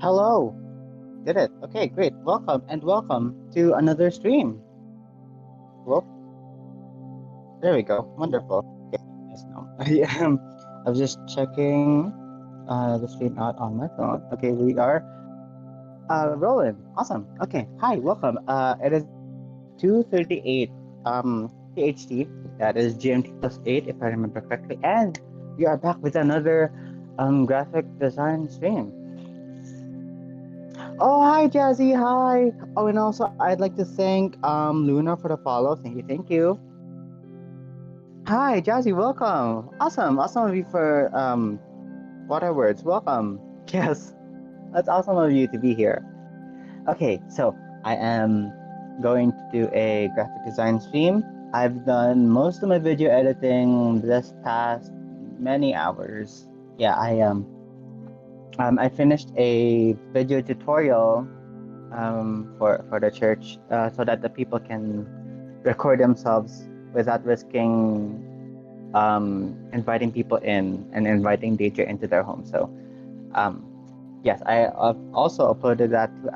Hello. Did it? Okay, great. Welcome and welcome to another stream. Whoop. There we go. Wonderful. Okay, yes, no. I was just checking the stream out on my phone. Okay, we are rolling. Awesome. Okay. Hi, welcome. It is 2:38 PHT. That is GMT plus 8 if I remember correctly. And we are back with another graphic design stream. Oh, hi, Jazzy. Hi. Oh, and also, I'd like to thank Luna for the follow. Thank you. Thank you. Hi, Jazzy. Welcome. Awesome. Awesome of you for water words. Welcome. Yes, that's awesome of you to be here. Okay, so I am going to do a graphic design stream. I've done most of my video editing this past many hours. Yeah, I finished a video tutorial for the church so that the people can record themselves without risking inviting people in and inviting danger into their home. So yes, I also uploaded that to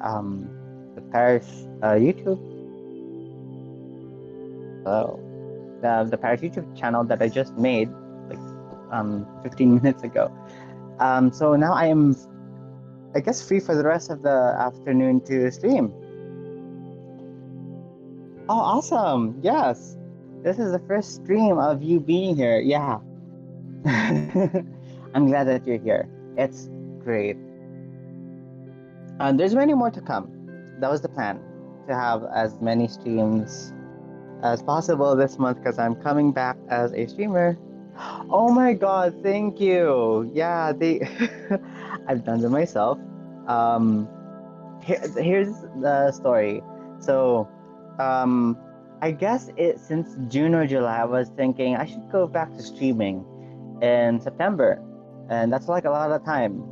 the parish YouTube. So the parish YouTube channel that I just made like 15 minutes ago. So now I am, I guess, free for the rest of the afternoon to stream. Oh, awesome. Yes. This is the first stream of you being here. Yeah. I'm glad that you're here. It's great. There's many more to come. That was the plan, to have as many streams as possible this month because I'm coming back as a streamer. Oh my god, thank you. Yeah, I've done them myself. Um, here's the story. So, I guess since June or July, I was thinking I should go back to streaming in September, and that's like a lot of time.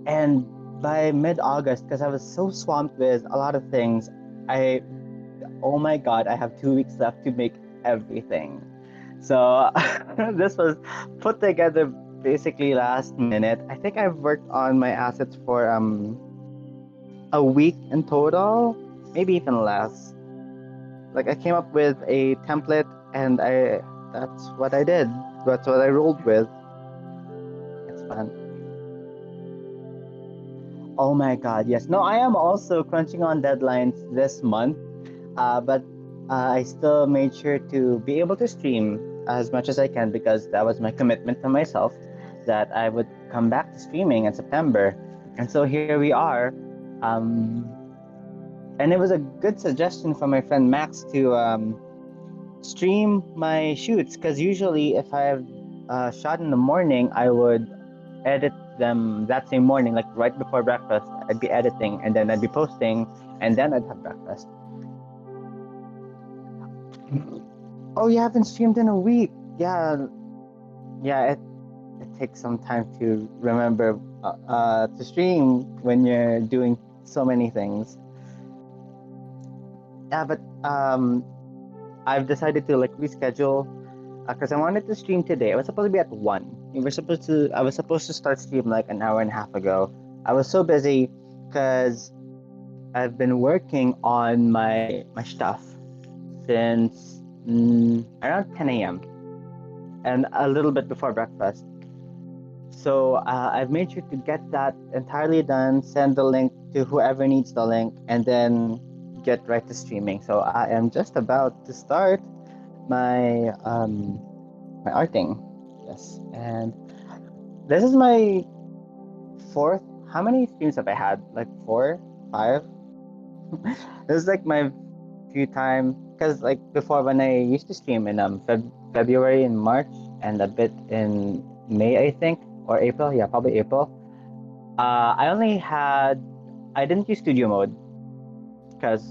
And by mid-August, because I was so swamped with a lot of things, oh my god, I have 2 weeks left to make everything. So this was put together basically last minute. I think I've worked on my assets for a week in total, maybe even less. Like I came up with a template and that's what I did. That's what I rolled with. It's fun. Oh my god, yes. No, I am also crunching on deadlines this month. But I still made sure to be able to stream as much as I can because that was my commitment to myself that I would come back to streaming in September. And so here we are. And it was a good suggestion from my friend Max to stream my shoots because usually if I have shot in the morning, I would edit them that same morning, like right before breakfast. I'd be editing and then I'd be posting and then I'd have breakfast. Oh, you haven't streamed in a week. Yeah, it takes some time to remember to stream when you're doing so many things. Yeah, but I've decided to like reschedule because I wanted to stream today. I was supposed to be at 1. I was supposed to start stream like an hour and a half ago. I was so busy because I've been working on my stuff since around 10 a.m. and a little bit before breakfast. So I've made sure to get that entirely done, send the link to whoever needs the link, and then get right to streaming. So I am just about to start my my arting. Yes, and this is my 4th. How many streams have I had? Like 4, 5? This is like my few time because like before when I used to stream in February and March and a bit in May I think or April, yeah, probably April. I didn't use studio mode because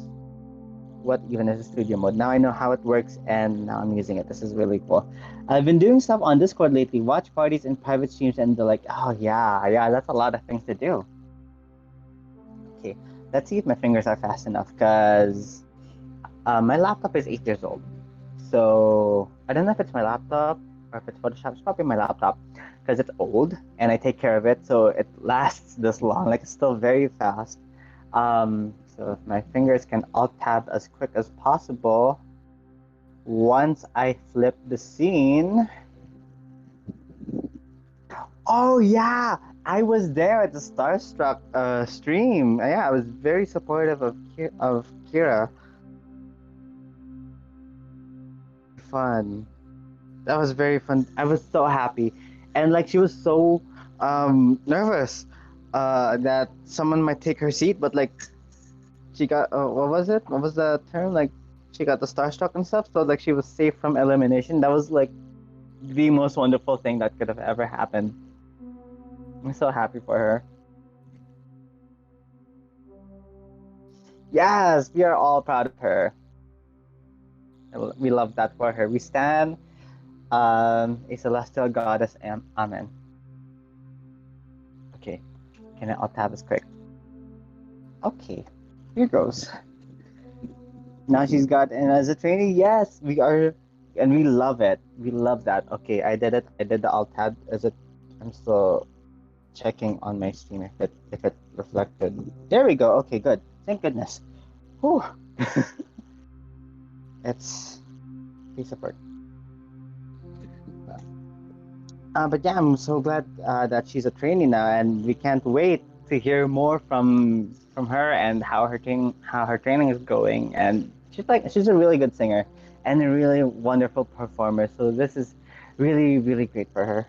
what even is a studio mode? Now I know how it works and now I'm using it. This is really cool. I've been doing stuff on Discord lately, watch parties and private streams, and they're like, oh yeah, that's a lot of things to do. Okay, let's see if my fingers are fast enough because my laptop is 8 years old. So I don't know if it's my laptop or if it's Photoshop. It's probably my laptop. because it's old and I take care of it, so it lasts this long. Like it's still very fast. So if my fingers can alt tab as quick as possible, once I flip the scene. Oh yeah, I was there at the Starstruck stream. Yeah, I was very supportive of Kira. Fun. That was very fun. I was so happy, and like she was so nervous that someone might take her seat, but like she got what was it? What was the term? Like she got the Starstruck and stuff, so like she was safe from elimination. That was like the most wonderful thing that could have ever happened. I'm so happy for her. Yes, we are all proud of her. We love that for her. We stand a celestial goddess. Amen. Okay, can I alt tab this quick? Okay, here goes. Now she's got in as a trainee. Yes, we are, and we love it. We love that. Okay, I did it. I did the alt tab. Is it? I'm still checking on my stream if it reflected. There we go. Okay, good. Thank goodness. Whew. It's piece of work. But yeah, I'm so glad that she's a trainee now, and we can't wait to hear more from her and how her training is going. And she's a really good singer and a really wonderful performer. So this is really great for her.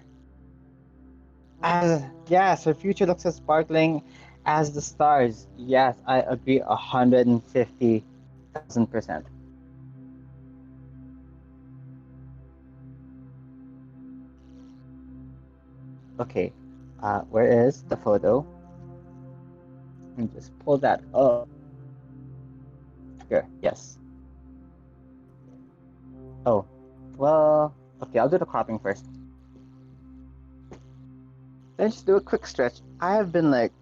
Yes, her future looks as sparkling as the stars. Yes, I agree 150,000%. Okay, where is the photo? And just pull that up. Here, yes. Oh, well, okay, I'll do the cropping first. Let's do a quick stretch. I have been like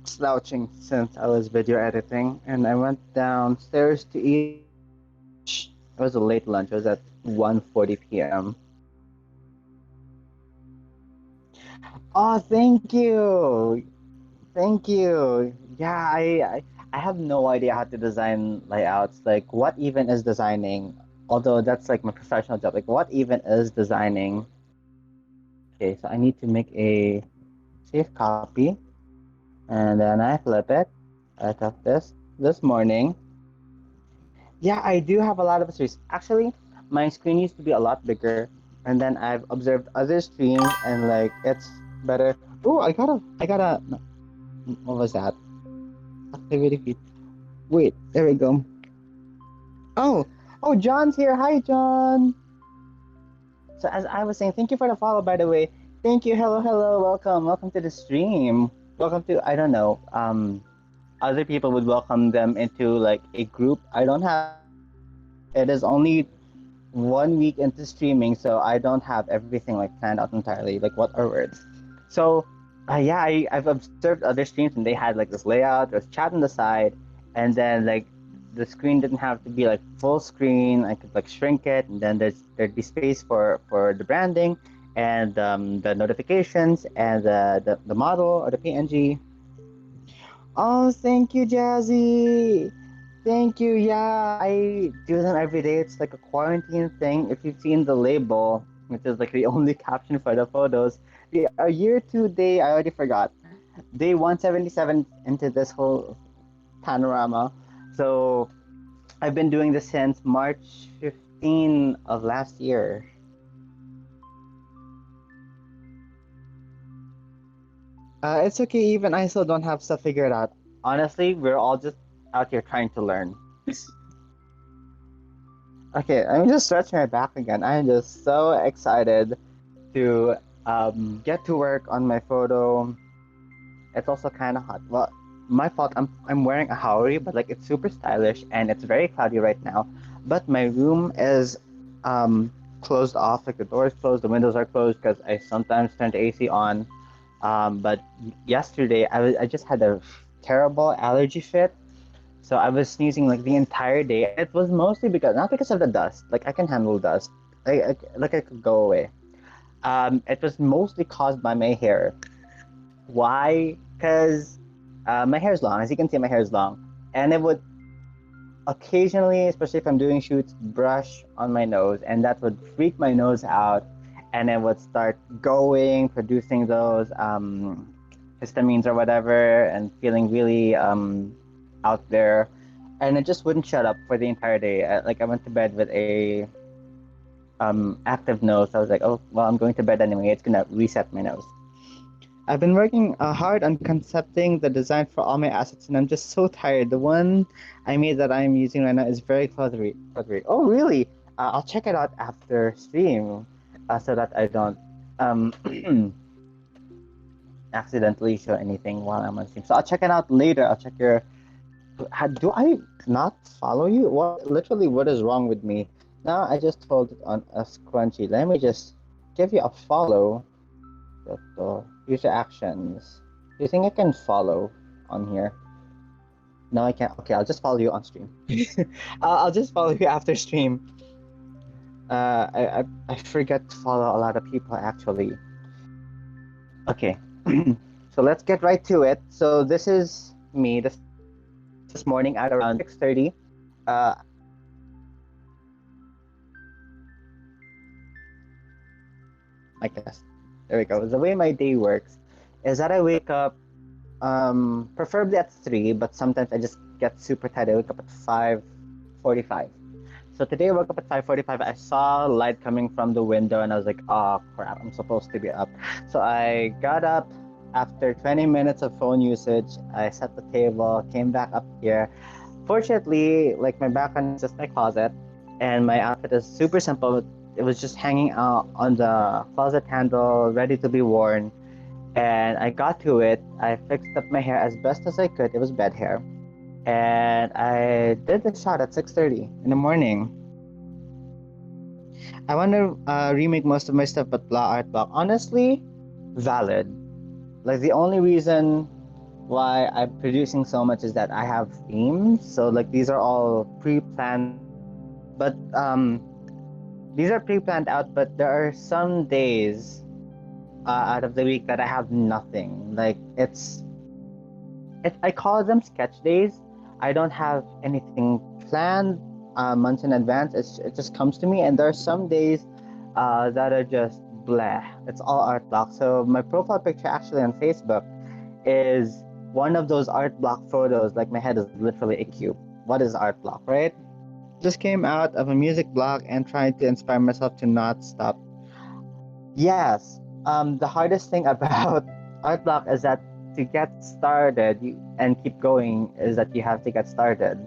slouching since I was video editing, and I went downstairs to eat. It was a late lunch. It was at 1:40 p.m. Oh, thank you. Thank you. Yeah, I have no idea how to design layouts. Like, what even is designing? Although that's like my professional job. Like, what even is designing? Okay, so I need to make a safe copy, and then I flip it. I took this morning. Yeah, I do have a lot of streams. Actually, my screen used to be a lot bigger, and then I've observed other streams, and like it's better. Oh, I got a. No, what was that? Activity feed. Wait, there we go. Oh, oh, John's here. Hi, John. So as I was saying, thank you for the follow. By the way, thank you. Hello. Welcome to the stream. Welcome to I don't know. Other people would welcome them into like a group. I don't have. It is only 1 week into streaming, so I don't have everything like planned out entirely. Like what are words? So yeah, I've observed other streams and they had like this layout. There's chat on the side, and then like the screen didn't have to be like full screen. I could like shrink it, and then there'd be space for the branding and the notifications and the model or the PNG. Oh, thank you, Jazzy. Thank you. Yeah, I do them every day. It's like a quarantine thing. If you've seen the label, which is like the only caption for the photos, the year two day, I already forgot. Day 177 into this whole panorama. So I've been doing this since March 15 of last year. It's okay, even I still don't have stuff figured out. Honestly, we're all just out here trying to learn. Okay, let me just stretch my back again. I'm just so excited to get to work on my photo. It's also kind of hot. Well, my fault. I'm wearing a Haori, but like it's super stylish and it's very cloudy right now. But my room is closed off. Like the door is closed, the windows are closed because I sometimes turn the AC on. But yesterday I just had a terrible allergy fit. So I was sneezing like the entire day, and it was mostly because not because of the dust. Like I can handle dust. Like I could go away. It was mostly caused by my hair. Why? Because my hair is long. As you can see, my hair is long, and it would occasionally, especially if I'm doing shoots, brush on my nose, and that would freak my nose out, and it would start going, producing those histamines or whatever, and feeling really out there, and it just wouldn't shut up for the entire day. Like I went to bed with a active nose. I was like, oh well, I'm going to bed anyway. It's gonna reset my nose. I've been working hard on concepting the design for all my assets, and I'm just so tired. The one I made that I'm using right now is very cluttery. Oh, really? I'll check it out after stream, so that I don't um, accidentally show anything while I'm on stream. So I'll check it out later. I'll check your. Do I not follow you? What literally? What is wrong with me? Now I just told it on a scrunchy. Let me just give you a follow. User actions. Do you think I can follow on here? No, I can't. Okay, I'll just follow you on stream. I'll just follow you after stream. I forget to follow a lot of people actually. Okay, so let's get right to it. So this is me this morning at around 6:30. I guess there we go. The way my day works is that I wake up preferably at 3, but sometimes I just get super tired. I wake up at 5:45. So today I woke up at 5:45. I saw light coming from the window and I was like, oh crap, I'm supposed to be up. So I got up after 20 minutes of phone usage. I set the table, came back up here. Fortunately, like my background is just my closet and my outfit is super simple. It was just hanging out on the closet handle, ready to be worn. And I got to it. I fixed up my hair as best as I could. It was bed hair. And I did the shot at 6:30 in the morning. I want to remake most of my stuff, but blah art block. Honestly, valid. Like the only reason why I'm producing so much is that I have themes. So like these are all pre-planned out, but these are pre-planned out. But there are some days out of the week that I have nothing. Like I call them sketch days. I don't have anything planned months in advance. It just comes to me, and there are some days that are just blah. It's all art block. So my profile picture actually on Facebook is one of those art block photos. Like my head is literally a cube. What is art block, right? Just came out of a music blog and trying to inspire myself to not stop. Yes. The hardest thing about art block is that to get started and keep going is that you have to get started.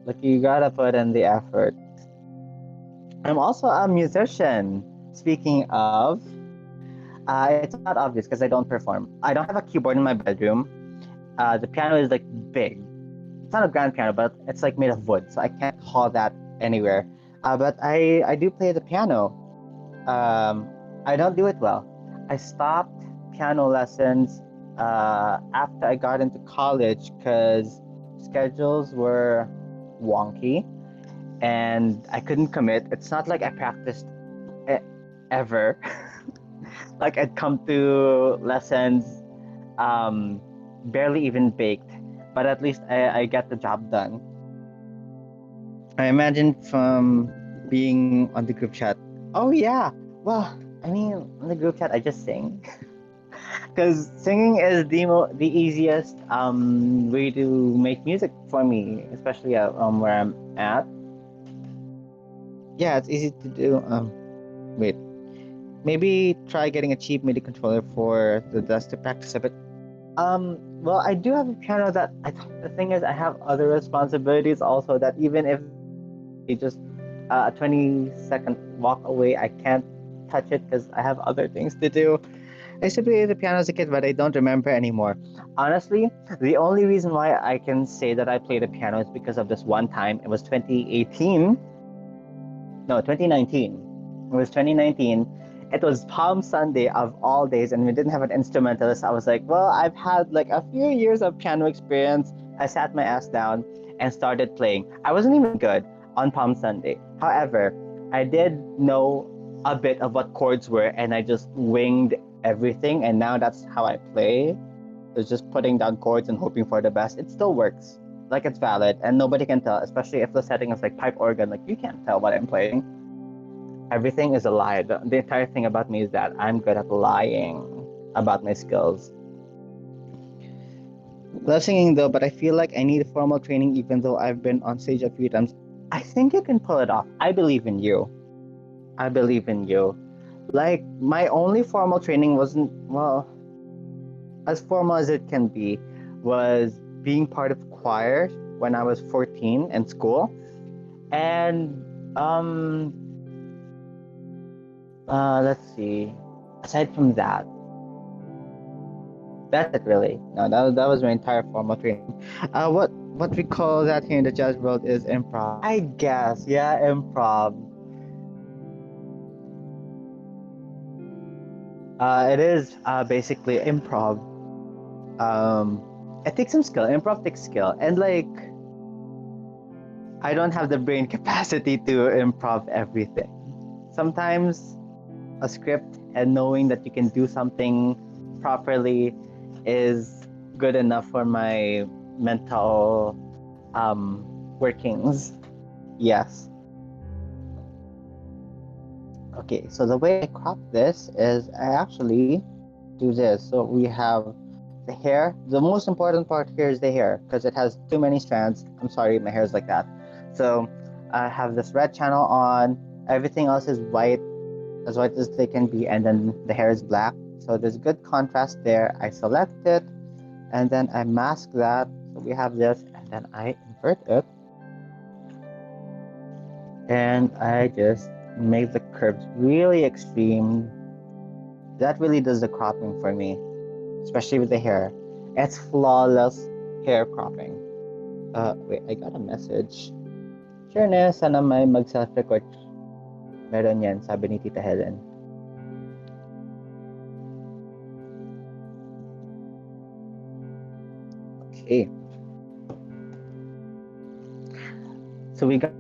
Like you gotta put in the effort. I'm also a musician. Speaking of, it's not obvious because I don't perform. I don't have a keyboard in my bedroom. The piano is like big. It's not a grand piano, but it's like made of wood, so I can't haul that anywhere. But I do play the piano. I don't do it well. I stopped piano lessons after I got into college because schedules were wonky and I couldn't commit. It's not like I practiced ever. Like I'd come to lessons barely even baked, but at least I get the job done. I imagine from being on the group chat. Oh yeah, well, I mean, on the group chat I just sing. Because singing is the easiest way to make music for me, especially where I'm at. Yeah, it's easy to do. Wait, maybe try getting a cheap MIDI controller for the desk to practice a bit. Well, I do have a piano that the thing is I have other responsibilities also that even if they just a 20-second walk away, I can't touch it because I have other things to do. I used to play the piano as a kid, but I don't remember anymore. Honestly, the only reason why I can say that I played the piano is because of this one time. It was 2018. No, 2019. It was 2019. It was Palm Sunday of all days, and we didn't have an instrumentalist. I was like, well, I've had like a few years of piano experience. I sat my ass down and started playing. I wasn't even good on Palm Sunday. However, I did know a bit of what chords were, and I just winged everything, and now that's how I play. It's just putting down chords and hoping for the best. It still works. Like, it's valid, and nobody can tell, especially if the setting is like pipe organ. Like, you can't tell what I'm playing. Everything is a lie. The entire thing about me is that I'm good at lying about my skills. Love singing though, but I feel like I need formal training even though I've been on stage a few times. I think you can pull it off. I believe in you. I believe in you. Like, my only formal training wasn't, well, as formal as it can be, was being part of choir when I was 14 in school. And let's see. Aside from that, that's it really. No, that was my entire formal training. What we call that here in the jazz world is improv. I guess, yeah, improv. It is basically improv. It takes some skill. Improv takes skill, and like, I don't have the brain capacity to improv everything. Sometimes a script and knowing that you can do something properly is good enough for my mental workings. Yes. Okay, so the way I crop this is I actually do this. So we have the hair. The most important part here is the hair because it has too many strands. I'm sorry, my hair is like that. So I have this red channel on. Everything else is white as they can be, and then the hair is black. So there's good contrast there. I select it, and then I mask that. So we have this, and then I invert it. And I just make the curves really extreme. That really does the cropping for me, especially with the hair. It's flawless hair cropping. Wait, I got a message. Sure na, sana may mag-self-record. Meron yan, sabi ni Tita Helen. Okay. So we got...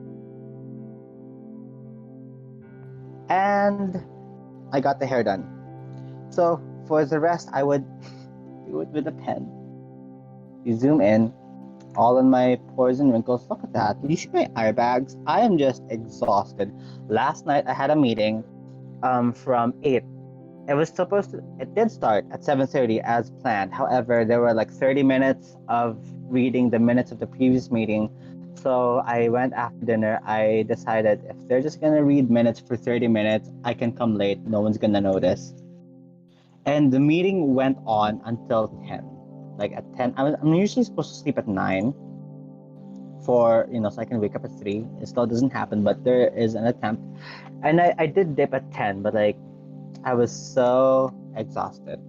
And I got the hair done. So for the rest, I would do it with a pen. You zoom in, all in my pores and wrinkles. Look at that. Did you see my eye bags? I am just exhausted. Last night I had a meeting from 8. It did start at 7:30 as planned. However, there were like 30 minutes of reading the minutes of the previous meeting. So I went after dinner. I decided if they're just gonna read minutes for 30 minutes, I can come late. No one's gonna notice. And the meeting went on until 10. Like at 10, I'm usually supposed to sleep at 9 for, so I can wake up at 3. It still doesn't happen, but there is an attempt. And I did dip at 10, but like, I was so exhausted.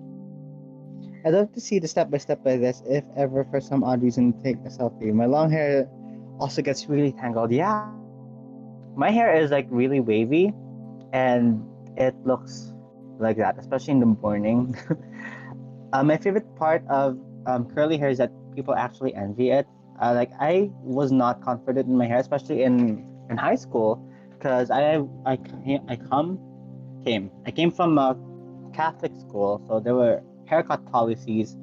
I'd love to see the step-by-step by this if ever for some odd reason take a selfie. My long hair also gets really tangled. Yeah. My hair is like really wavy and it looks like that, especially in the morning. My favorite part of curly hair is that people actually envy it. Like, I was not confident in my hair, especially in high school, because I came from a Catholic school, so there were haircut policies,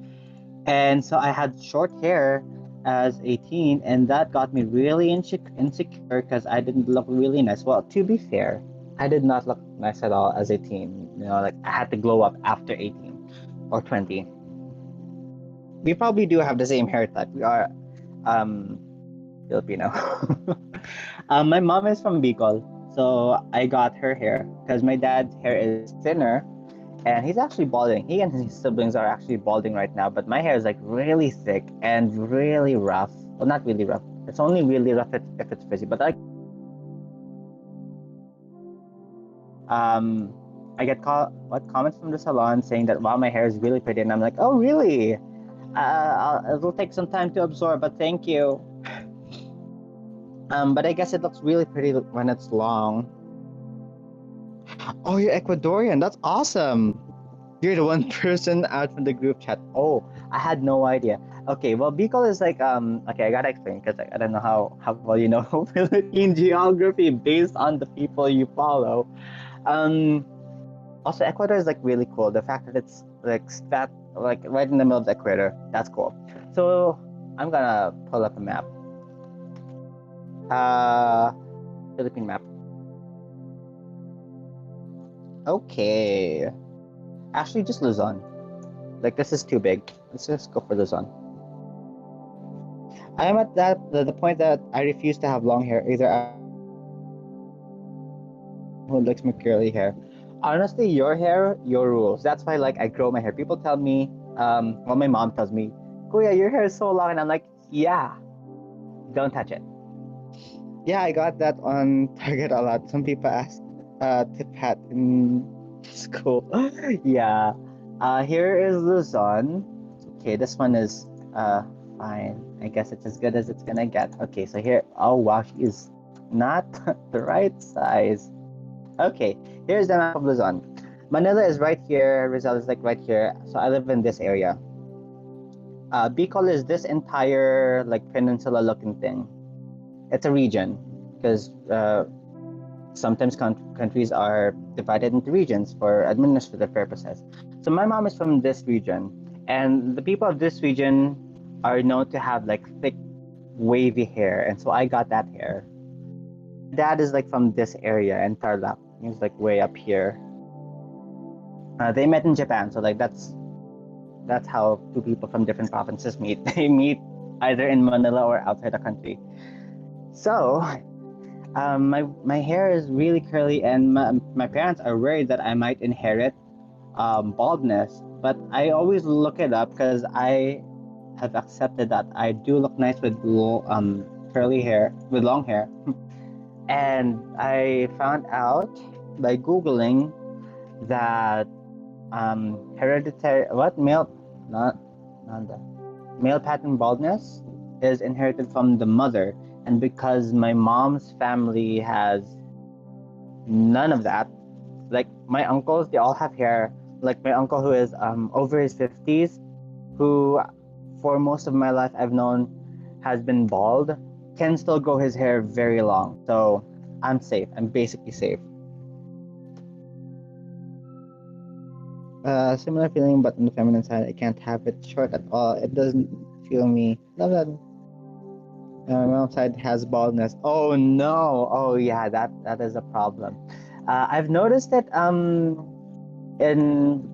and so I had short hair as a teen, and that got me really insecure because I didn't look really nice. Well, to be fair, I did not look nice at all as a teen. Like, I had to glow up after 18 or 20. We probably do have the same haircut. We are Filipino. My mom is from Bicol, so I got her hair because my dad's hair is thinner and he's actually balding. He and his siblings are actually balding right now, but my hair is like really thick and really rough. Well, not really rough. It's only really rough if it's frizzy, but I get comments from the salon saying that, wow, my hair is really pretty, and I'm like, oh really? It'll take some time to absorb, but thank you. But I guess it looks really pretty when it's long. Oh, you're Ecuadorian. That's awesome. You're the one person out from the group chat. Oh, I had no idea. Okay, well, Bicol is like, okay, I gotta explain because I don't know how well you know Philippine geography based on the people you follow. Um, Also, Ecuador is like really cool. The fact that it's like like right in the middle of the equator, that's cool. So I'm gonna pull up a map. Uh, Philippine map. Okay. Actually, just Luzon. Like this is too big. Let's just go for Luzon. I am at the point that I refuse to have long hair. Either I who likes my curly hair. Honestly, your hair, your rules. That's why like I grow my hair. People tell me, well, my mom tells me, Kuya, your hair is so long, and I'm like, yeah, don't touch it. Yeah, I got that on Target a lot. Some people ask tip hat in school. Yeah. Here is Luzon. Okay, this one is fine. I guess it's as good as it's gonna get. Okay, so here, oh wow, she is not the right size. Okay, here's the map of Luzon. Manila is right here, Rizal is like right here. So I live in this area. Bicol is this entire like peninsula looking thing. It's a region because sometimes countries are divided into regions for administrative purposes. So my mom is from this region, and the people of this region are known to have like thick, wavy hair, and so I got that hair. Dad is like from this area, and Tarlac. He's like way up here. They met in Japan, so like that's how two people from different provinces meet. They meet either in Manila or outside the country. So my hair is really curly, and my parents are worried that I might inherit baldness. But I always look it up because I have accepted that I do look nice with curly hair, with long hair. And I found out by Googling that hereditary, what, not, not that, male pattern baldness is inherited from the mother. And because my mom's family has none of that, like my uncles, they all have hair. Like my uncle who is over his 50s, who for most of my life I've known has been bald, can still grow his hair very long. So I'm safe. I'm basically safe. Similar feeling, but on the feminine side, I can't have it short at all. It doesn't feel me. Love that. My mom's side has baldness. Oh no! Oh yeah, that is a problem. I've noticed it in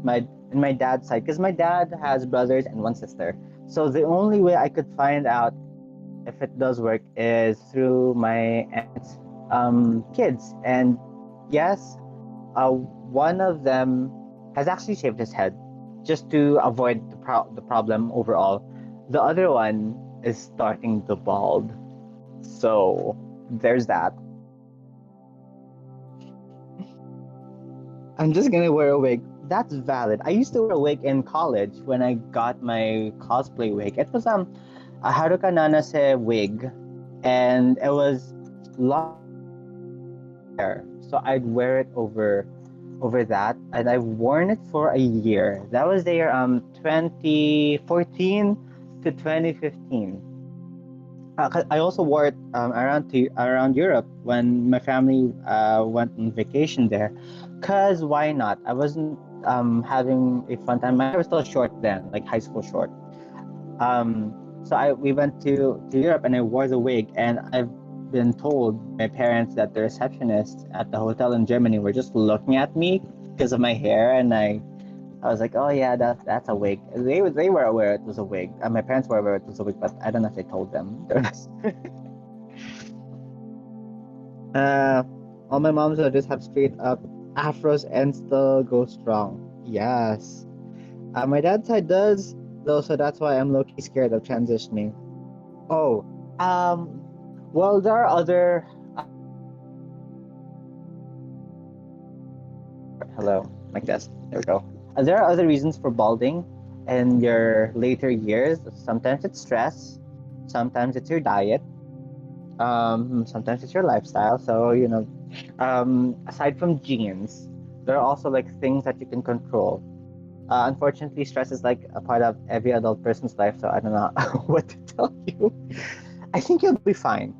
my dad's side because my dad has brothers and one sister. So the only way I could find out if it does work is through my aunt's kids. And yes, one of them has actually shaved his head just to avoid the problem overall. The other one is starting to bald. So there's that. I'm just gonna wear a wig. That's valid. I used to wear a wig in college when I got my cosplay wig. It was a Haruka Nanase wig, and it was long hair. So I'd wear it over that, and I've worn it for a year. That was the year 2014 to 2015. I also wore it around Europe when my family went on vacation there. Cause why not? I wasn't having a fun time. My hair was still short then, like high school short. So we went to Europe and I wore the wig, and I've been told by my parents that the receptionists at the hotel in Germany were just looking at me because of my hair, and I was like, oh yeah, that's a wig. They were aware it was a wig. My parents were aware it was a wig, but I don't know if they told them. All my moms will just have straight up afros and still go strong. Yes. My dad's side does though, so that's why I'm low-key scared of transitioning. Oh, um, well, there are other. Hello, like this. There we go. There are other reasons for balding in your later years. Sometimes it's stress, sometimes it's your diet, sometimes it's your lifestyle. So, aside from genes, there are also like things that you can control. Unfortunately, stress is like a part of every adult person's life, so I don't know what to tell you. I think you'll be fine.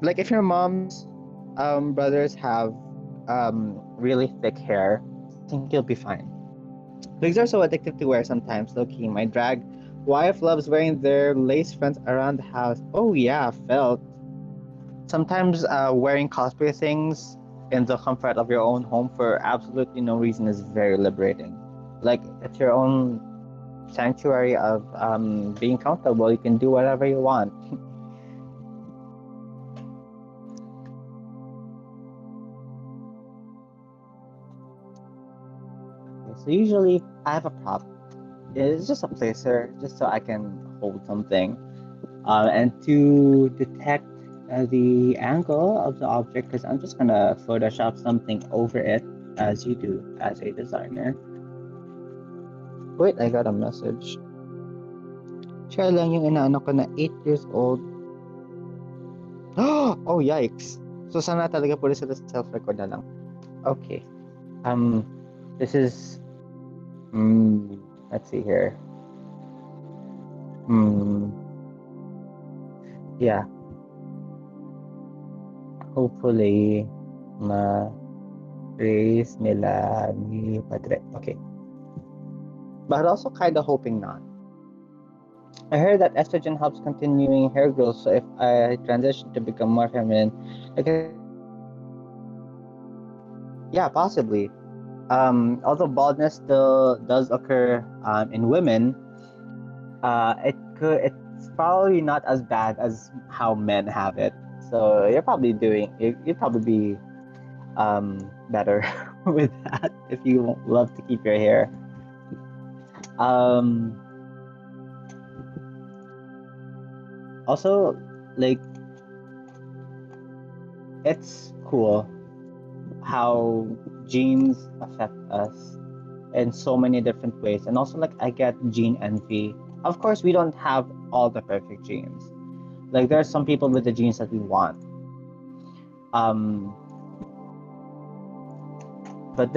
Like if your mom's brothers have really thick hair, I think you'll be fine. Wigs are so addictive to wear sometimes, low key. My drag wife loves wearing their lace fronts around the house. Oh yeah, felt. Sometimes wearing cosplay things in the comfort of your own home for absolutely no reason is very liberating. Like it's your own sanctuary of being comfortable. You can do whatever you want. So usually I have a prop. It's just a placer, just so I can hold something. And to detect the angle of the object, because I'm just gonna Photoshop something over it as you do as a designer. Wait, I got a message. Share lang yung inaano ko na 8 years old. Oh, yikes. So sana talaga puro sila self-record na lang. Okay. Um, this is, let's see here. Yeah. Hopefully, ma-raise nila ni Padre. Okay. But also kind of hoping not. I heard that estrogen helps continuing hair growth, so if I transition to become more feminine, I guess I could lose some of it. Yeah, possibly. Although baldness still does occur in women, it's probably not as bad as how men have it. So you'd probably be better with that if you love to keep your hair. Um, Also, like, it's cool how genes affect us in so many different ways. And also, like, I get gene envy. Of course, we don't have all the perfect genes. Like, there are some people with the genes that we want. Um, but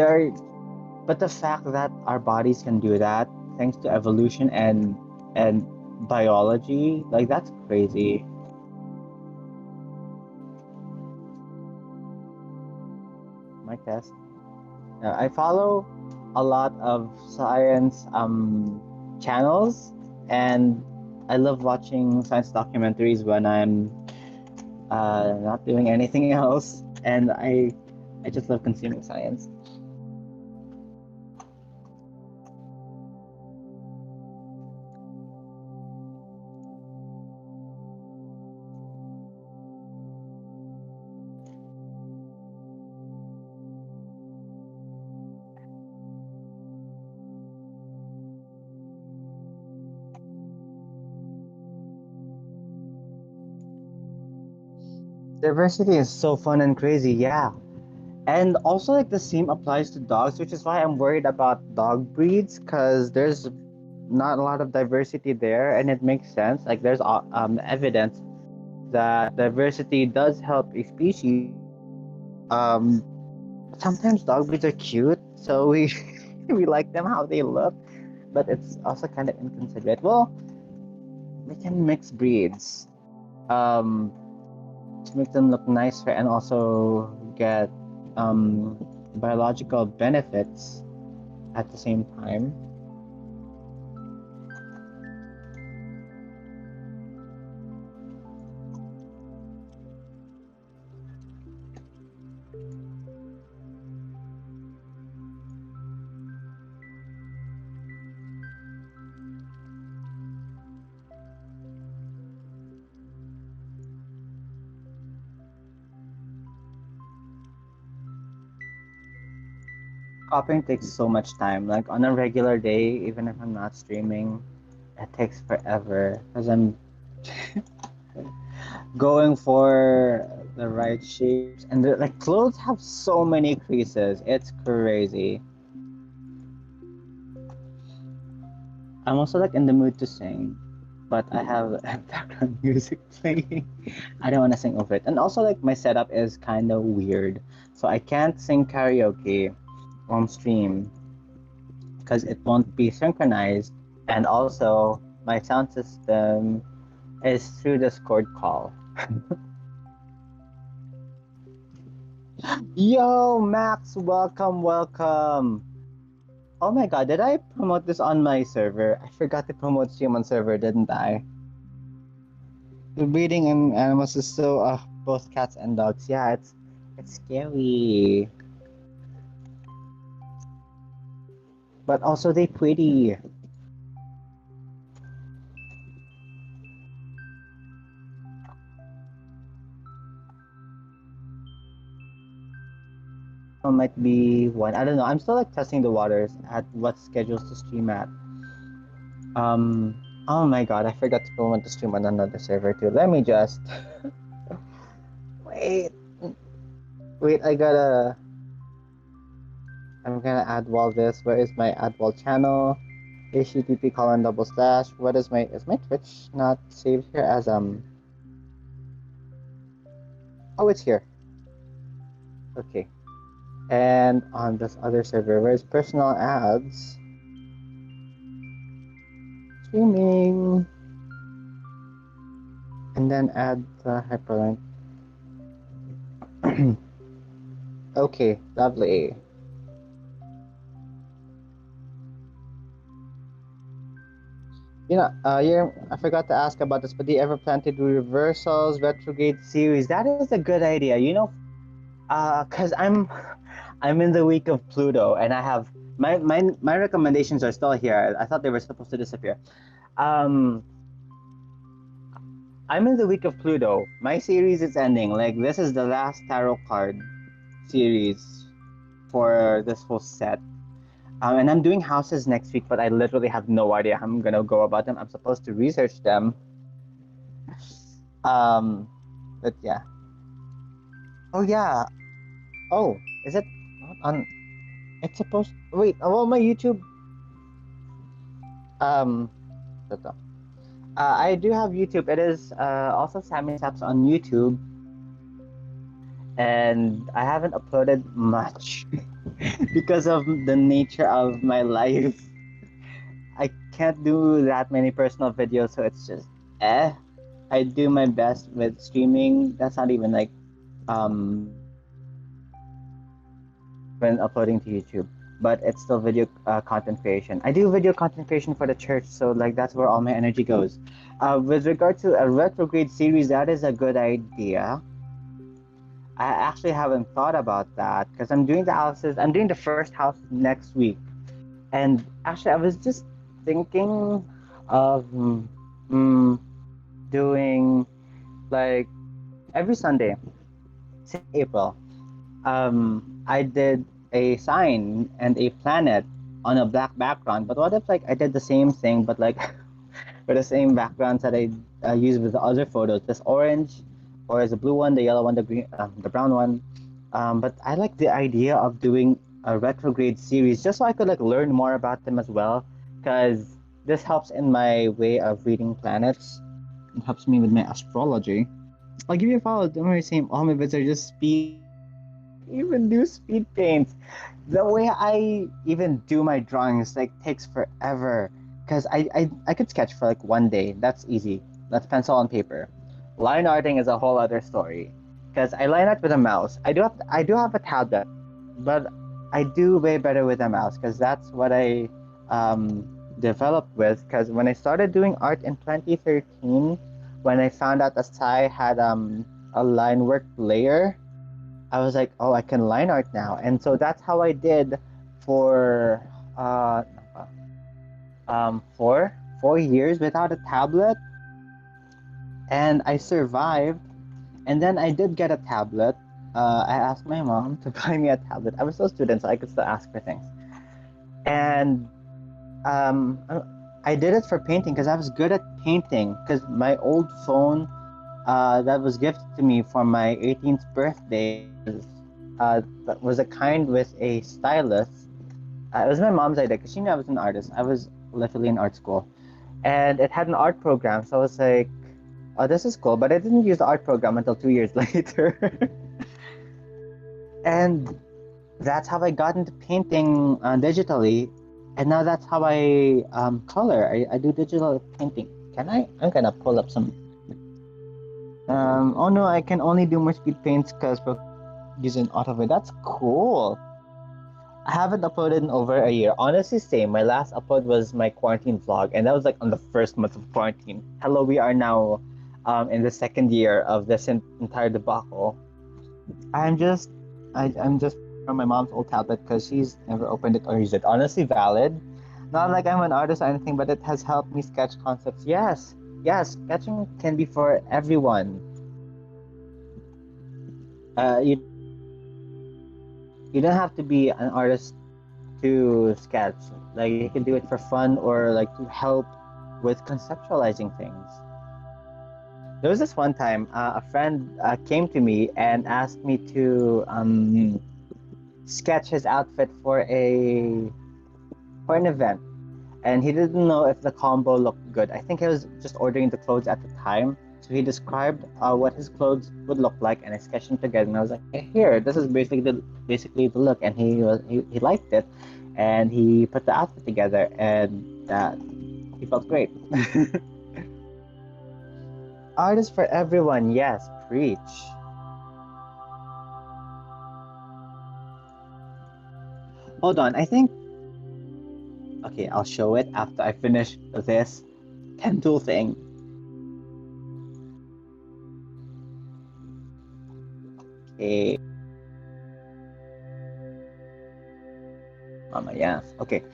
but the fact that our bodies can do that, thanks to evolution and biology, like that's crazy. My test. I follow a lot of science channels, and I love watching science documentaries when I'm not doing anything else, and I just love consuming science. Diversity is so fun and crazy, yeah. And also, like the same applies to dogs, which is why I'm worried about dog breeds, because there's not a lot of diversity there, and it makes sense. Like there's evidence that diversity does help a species. Um, Sometimes dog breeds are cute, so we we like them how they look, but it's also kind of inconsiderate. Well, we can mix breeds to make them look nicer and also get biological benefits at the same time. Copying takes so much time. Like on a regular day, even if I'm not streaming, it takes forever because I'm going for the right shapes, and like clothes have so many creases. It's crazy. I'm also like in the mood to sing, but I have background music playing. I don't want to sing over it. And also like my setup is kind of weird, so I can't sing karaoke on stream because it won't be synchronized. And also my sound system is through Discord call. Yo, Max, welcome, welcome. Oh my god, did I promote this on my server? I forgot to promote stream on server, didn't I? The breeding in animals is so both cats and dogs. Yeah, it's scary. But also they pretty. Might be one. I don't know. I'm still like testing the waters at what schedules to stream at. Um. Oh my god, I forgot to promote the stream on another server too. Let me just wait. Wait, I'm gonna add wall this. Where is my add wall channel? http:// what is my Twitch not saved here as oh, it's here. Okay. And on this other server, where's personal ads? Streaming. And then add the hyperlink. Okay, lovely. I forgot to ask about this, but do you ever plan to do reversals, retrograde series? That is a good idea. Cause I'm in the week of Pluto, and I have my recommendations are still here. I thought they were supposed to disappear. Um, I'm in the week of Pluto. My series is ending. Like this is the last tarot card series for this whole set. And I'm doing houses next week, but I literally have no idea how I'm gonna go about them. I'm supposed to research them. Um, but yeah. Oh yeah. Oh, is it not on? It's supposed. Wait. Well, my YouTube. Um, ito. I do have YouTube. It is also Sammy Saps on YouTube, and I haven't uploaded much because of the nature of my life. I can't do that many personal videos, so it's just eh. I do my best with streaming. That's not even like um when uploading to YouTube, but it's still video content creation. I do video content creation for the church, so like that's where all my energy goes. With regard to a retrograde series, that is a good idea. I actually haven't thought about that because I'm doing the houses. I'm doing the first house next week, and actually, I was just thinking of doing like every Sunday since April. I did a sign and a planet on a black background. But what if like I did the same thing, but like with the same backgrounds that I use with the other photos? This orange, or is the blue one, the yellow one, the green, the brown one. But I like the idea of doing a retrograde series just so I could like learn more about them as well, because this helps in my way of reading planets. It helps me with my astrology. I'll give you a follow. Don't worry, same. All my vids are just speed. Even do speed paints. The way I even do my drawings like takes forever. Because I could sketch for like one day. That's easy. That's pencil on paper. Line arting is a whole other story. Because I line art with a mouse. I do have a tablet, but I do way better with a mouse because that's what I developed with. Because when I started doing art in 2013, when I found out that Sai had a line work layer, I was like, oh, I can line art now. And so that's how I did for uh, 4 years without a tablet. And I survived. And then I did get a tablet. I asked my mom to buy me a tablet. I was still a student, so I could still ask for things. And um, I did it for painting because I was good at painting. Because my old phone that was gifted to me for my 18th birthday that was a kind with a stylus. It was my mom's idea because she knew I was an artist. I was literally in art school, and it had an art program. So I was like, "Oh, this is cool," but I didn't use the art program until 2 years later. And that's how I got into painting digitally, and now that's how I color. I do digital painting. Can I? I'm gonna pull up some. Oh no, I can only do more speed paints because using Autoplay. That's cool. I haven't uploaded in over a year. Honestly, same. My last upload was my quarantine vlog, and that was like on the first month of quarantine. Hello, we are now in the second year of this entire debacle. I'm just, I'm just from my mom's old tablet because she's never opened it or used it. Honestly, valid. Not like I'm an artist or anything, but it has helped me sketch concepts. Yes, yes, sketching can be for everyone. You don't have to be an artist to sketch. Like you can do it for fun or like to help with conceptualizing things. There was this one time a friend came to me and asked me to sketch his outfit for an event, and he didn't know if the combo looked good. I think he was just ordering the clothes at the time, so he described what his clothes would look like, and I sketched them together. And I was like, hey, "Here, this is basically the look," and he liked it, and he put the outfit together, and he felt great. Art is for everyone. Yes, preach. Hold on, I think. Okay, I'll show it after I finish this pen tool thing. Okay. Mama, yes. Okay.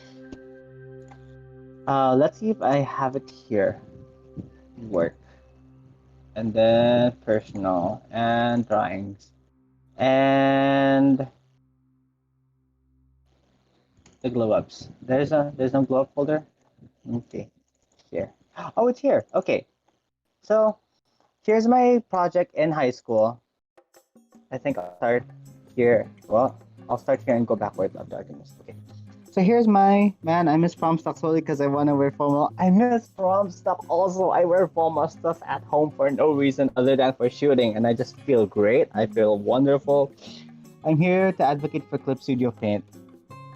Let's see if I have it here. Work. And then personal and drawings. And the glow ups. There's no glow up folder. Okay. Here. Oh, it's here. Okay. So here's my project in high school. I think I'll start here. Well, I'll start here and go backwards of darkness. Okay. So here's my man. I miss prom stuff solely because I want to wear formal. I miss prom stuff also. I wear formal stuff at home for no reason other than for shooting, and I just feel great. I feel wonderful. I'm here to advocate for Clip Studio Paint.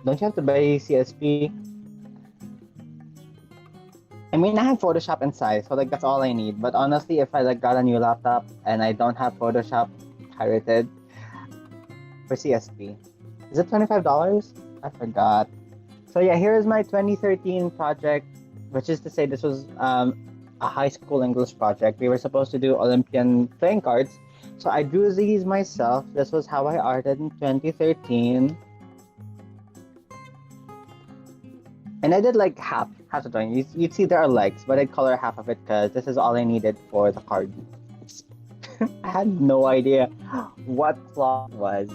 Don't you have to buy CSP? I mean, I have Photoshop inside, so like that's all I need. But honestly, if I like got a new laptop and I don't have Photoshop pirated for CSP, is it $25? I forgot. So yeah, here's my 2013 project, which is to say this was a high school English project. We were supposed to do Olympian playing cards. So I drew these myself. This was how I arted in 2013. And I did like half the drawing. You'd see there are legs, but I'd color half of it because this is all I needed for the card. I had no idea what flaw it was.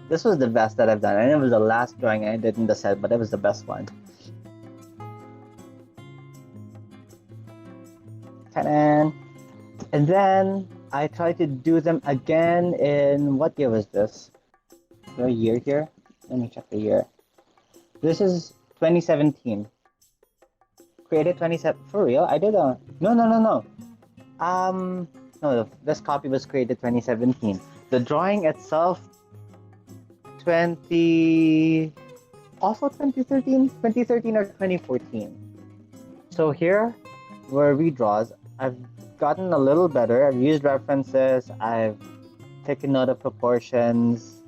This was the best that I've done. I know it was the last drawing I did in the set, but it was the best one. Ta-da! And then I tried to do them again in, what year was this? The year here? Let me check the year. This is 2017. Created 27, for real? I did a, no. No, this copy was created 2017. The drawing itself, 2013 or 2014. So here were redraws. I've gotten a little better. I've used references. I've taken note of proportions.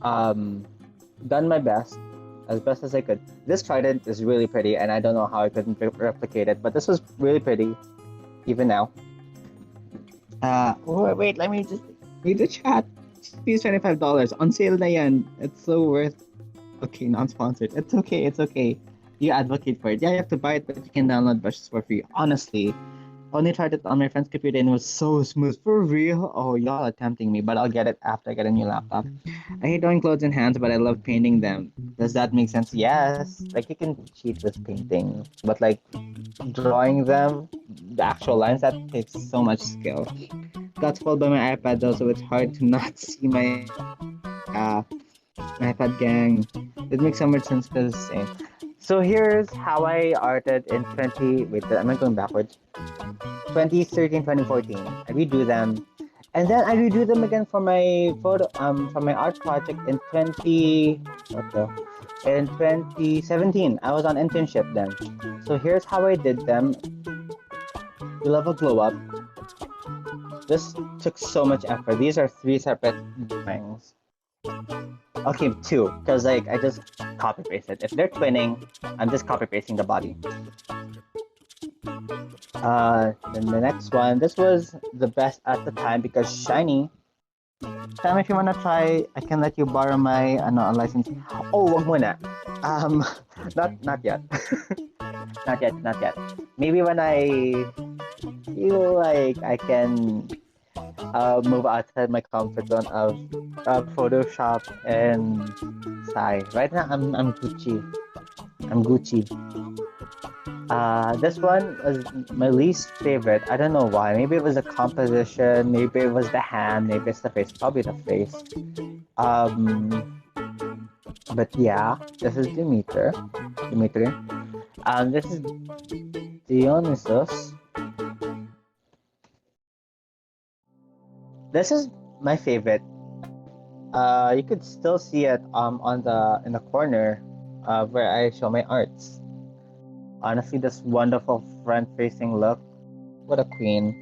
Done my best, as best as I could. This trident is really pretty, and I don't know how I couldn't replicate it, but this was really pretty, even now. Wait, let me just read the chat. Please, $25 on sale na yan. It's so worth. Okay, non-sponsored. It's okay. You advocate for it. Yeah, you have to buy it, but you can download brushes for free. Honestly, only tried it on my friend's computer and it was so smooth. For real? Oh, y'all are tempting me, but I'll get it after I get a new laptop. I hate drawing clothes in hands, but I love painting them. Does that make sense? Yes. Like, you can cheat with painting, but like, drawing them, the actual lines, that takes so much skill. Got spoiled by my iPad though, so it's hard to not see my iPad gang. It makes so much sense because it's the same. So here's how I arted in 20... Wait, am I going backwards? 2013, 2014. I redo them. And then I redo them again for my for my art project in 2017. I was on internship then. So here's how I did them. You love a glow up. This took so much effort. These are 3 separate drawings. Okay, 2, because like I just copy pasted. If they're twinning, I'm just copy pasting the body. Then the next one, this was the best at the time because shiny. Sam, if you wanna try, I can let you borrow my license. Oh, wag muna. Um, not yet. Not yet. Maybe when I feel like I can move outside my comfort zone of Photoshop and Sai. Right now, I'm Gucci. I'm Gucci. This one was my least favorite. I don't know why. Maybe it was the composition. Maybe it was the hand. Maybe it's the face. Probably the face. But yeah, this is Dimitri. This is Dionysus. This is my favorite. You could still see it in the corner where I show my arts. Honestly, this wonderful front-facing look. What a queen.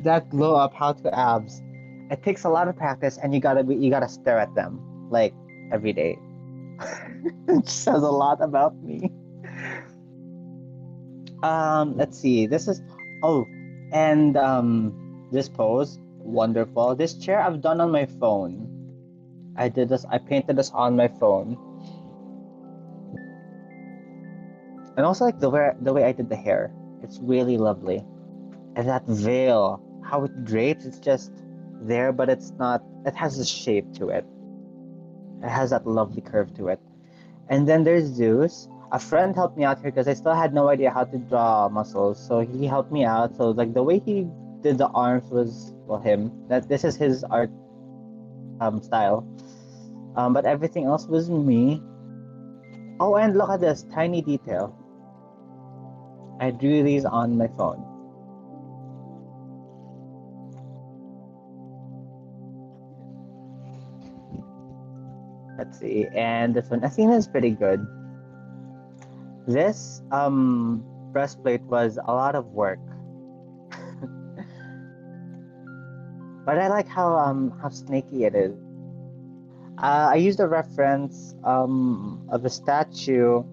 That glow up, how to abs. It takes a lot of practice, and you gotta stare at them like every day. It says a lot about me. Let's see. This is and this pose, wonderful. This chair I've done on my phone. I painted this on my phone. And also like the way I did the hair. It's really lovely. And that veil, how it drapes, it's just there, but it's not, it has a shape to it. It has that lovely curve to it. And then there's Zeus. A friend helped me out here because I still had no idea how to draw muscles. So he helped me out. So like the way he did the arms was, well, this is his art style. But everything else was me. Oh, and look at this tiny detail. I drew these on my phone. Let's see, and this one, Athena is pretty good. This breastplate was a lot of work, but I like how snaky it is. I used a reference of a statue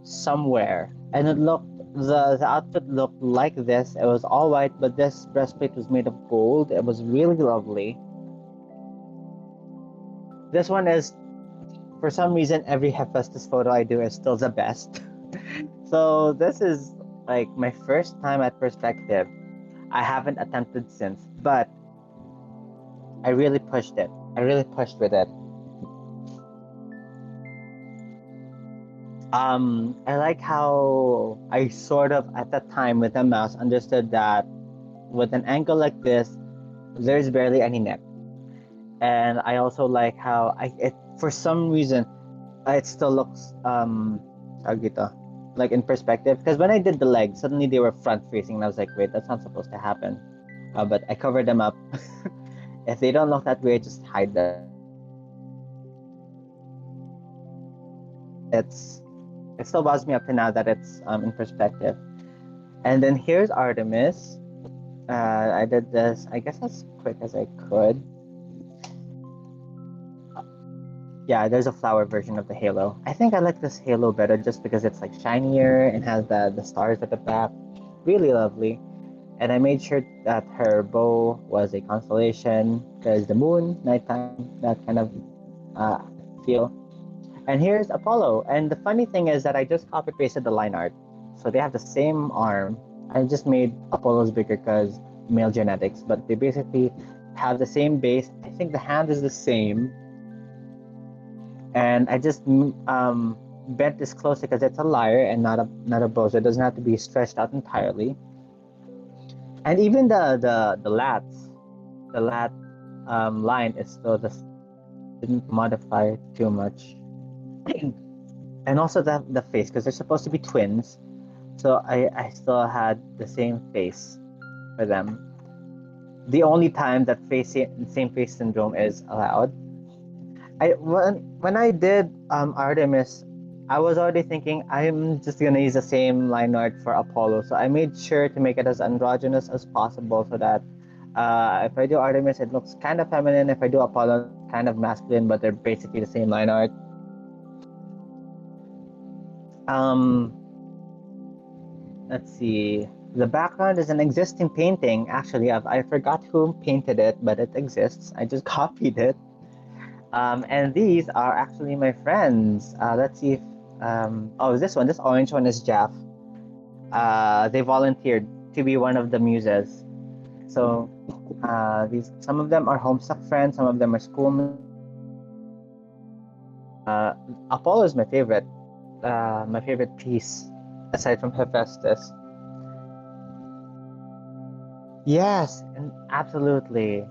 somewhere, and the outfit looked like this. It was all white, but this breastplate was made of gold. It was really lovely. This one is, for some reason, every Hephaestus photo I do is still the best. So this is like my first time at perspective. I haven't attempted since, but I really pushed it. I really pushed with it. I like how I sort of at that time with a mouse understood that with an angle like this, there's barely any neck. And I also like how for some reason it still looks like in perspective, because when I did the legs, suddenly they were front facing and I was like, wait, that's not supposed to happen. But I covered them up. If they don't look that way, I just hide them. It still bothers me up to now that it's in perspective. And then here's Artemis. I did this, I guess, as quick as I could. Yeah, there's a flower version of the halo. I think I like this halo better just because it's like shinier and has the stars at the back. Really lovely. And I made sure that her bow was a constellation because the moon, nighttime, that kind of feel. And here's Apollo. And the funny thing is that I just copy pasted the line art. So they have the same arm. I just made Apollo's bigger because male genetics, but they basically have the same base. I think the hand is the same. And I just bent this closer because it's a lyre and not a bow, so it doesn't have to be stretched out entirely. And even the lat line is still didn't modify too much. And also the face, because they're supposed to be twins, so I still had the same face for them. The only time that same face syndrome is allowed. When I did Artemis, I was already thinking I'm just gonna use the same line art for Apollo, so I made sure to make it as androgynous as possible so that If I do Artemis, it looks kind of feminine. If I do Apollo, kind of masculine, but they're basically the same line art. Um, let's see. The background is an existing painting. Actually, I forgot who painted it, but it exists. I just copied it. And these are actually my friends. Let's see if oh, this orange one is Jeff. They volunteered to be one of the muses. So these some of them are Homestuck friends, some of them are schoolmates. Apollo is my favorite piece, aside from Hephaestus. Yes, and absolutely.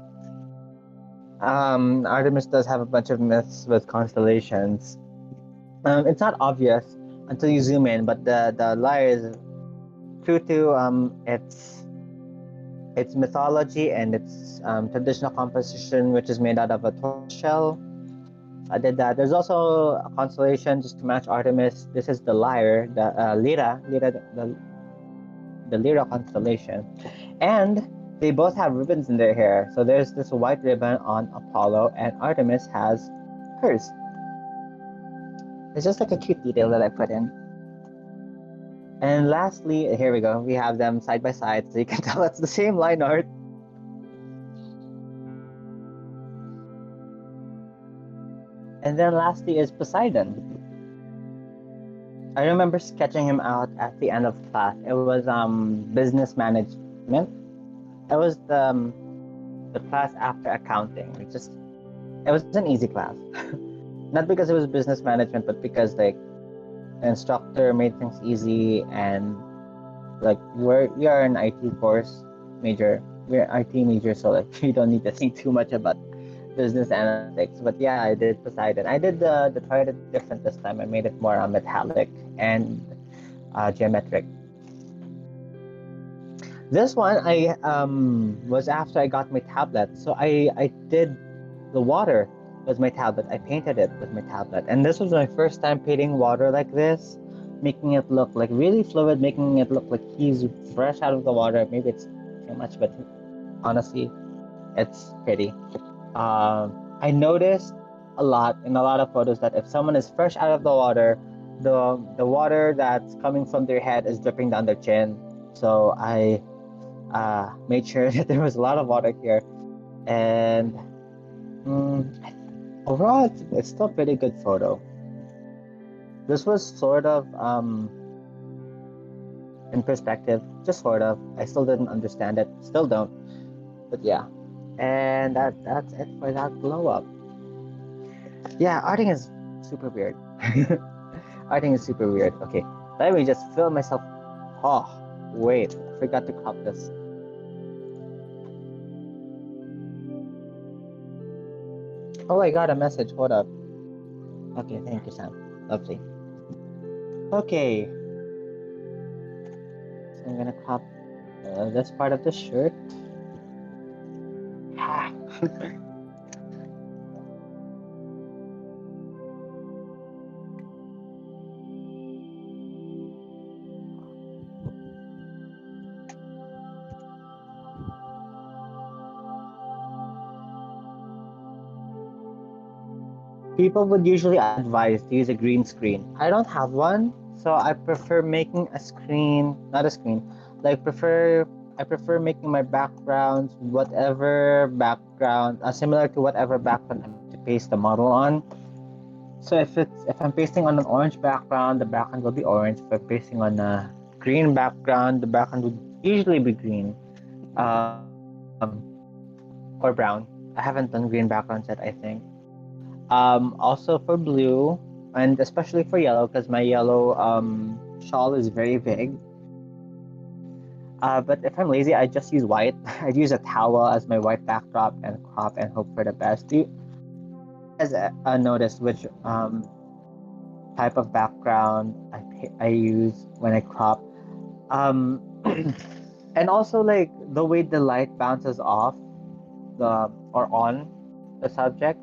Artemis does have a bunch of myths with constellations. It's not obvious until you zoom in, but the lyre is true to its mythology and its traditional composition, which is made out of a tortoise shell. I did that. There's also a constellation just to match Artemis. This is the lyre, the the Lyra constellation, and they both have ribbons in their hair. So there's this white ribbon on Apollo, and Artemis has hers. It's just like a cute detail that I put in. And lastly, here we go. We have them side by side, so you can tell it's the same line art. And then lastly is Poseidon. I remember sketching him out at the end of class. It was business management. It was the class after accounting. It was an easy class. Not because it was business management, but because like the instructor made things easy, and like we are an IT course major. We're IT major, so like we don't need to think too much about business analytics. But yeah, I did Poseidon. I did the tried it different this time. I made it more metallic and geometric. This one I was after I got my tablet, so I did the water with my tablet. I painted it with my tablet, and this was my first time painting water like this, making it look like really fluid, making it look like he's fresh out of the water. Maybe it's too much, but honestly, it's pretty. I noticed a lot in a lot of photos that if someone is fresh out of the water, the water that's coming from their head is dripping down their chin. So I made sure that there was a lot of water here, and overall, it's still a pretty good photo. This was sort of in perspective, just sort of. I still didn't understand it, still don't, but yeah. And that's it for that glow up. Yeah, arting is super weird. Arting is super weird. Okay, let me just film myself. Oh, wait, I forgot to crop this. Oh, I got a message. Hold up. Okay, thank you, Sam. Lovely. Okay. So I'm gonna crop this part of the shirt. People would usually advise to use a green screen. I don't have one, so I prefer making a screen, not a screen. Like I prefer making my backgrounds whatever background, similar to whatever background I'm to paste the model on. So if I'm pasting on an orange background, the background will be orange. If I'm pasting on a green background, the background would usually be green, or brown. I haven't done green backgrounds yet, I think. Also for blue, and especially for yellow, because my yellow shawl is very big. But if I'm lazy, I just use white. I'd use a towel as my white backdrop and crop and hope for the best. Do you guys notice which type of background I use when I crop? And also like the way the light bounces off the or on the subject.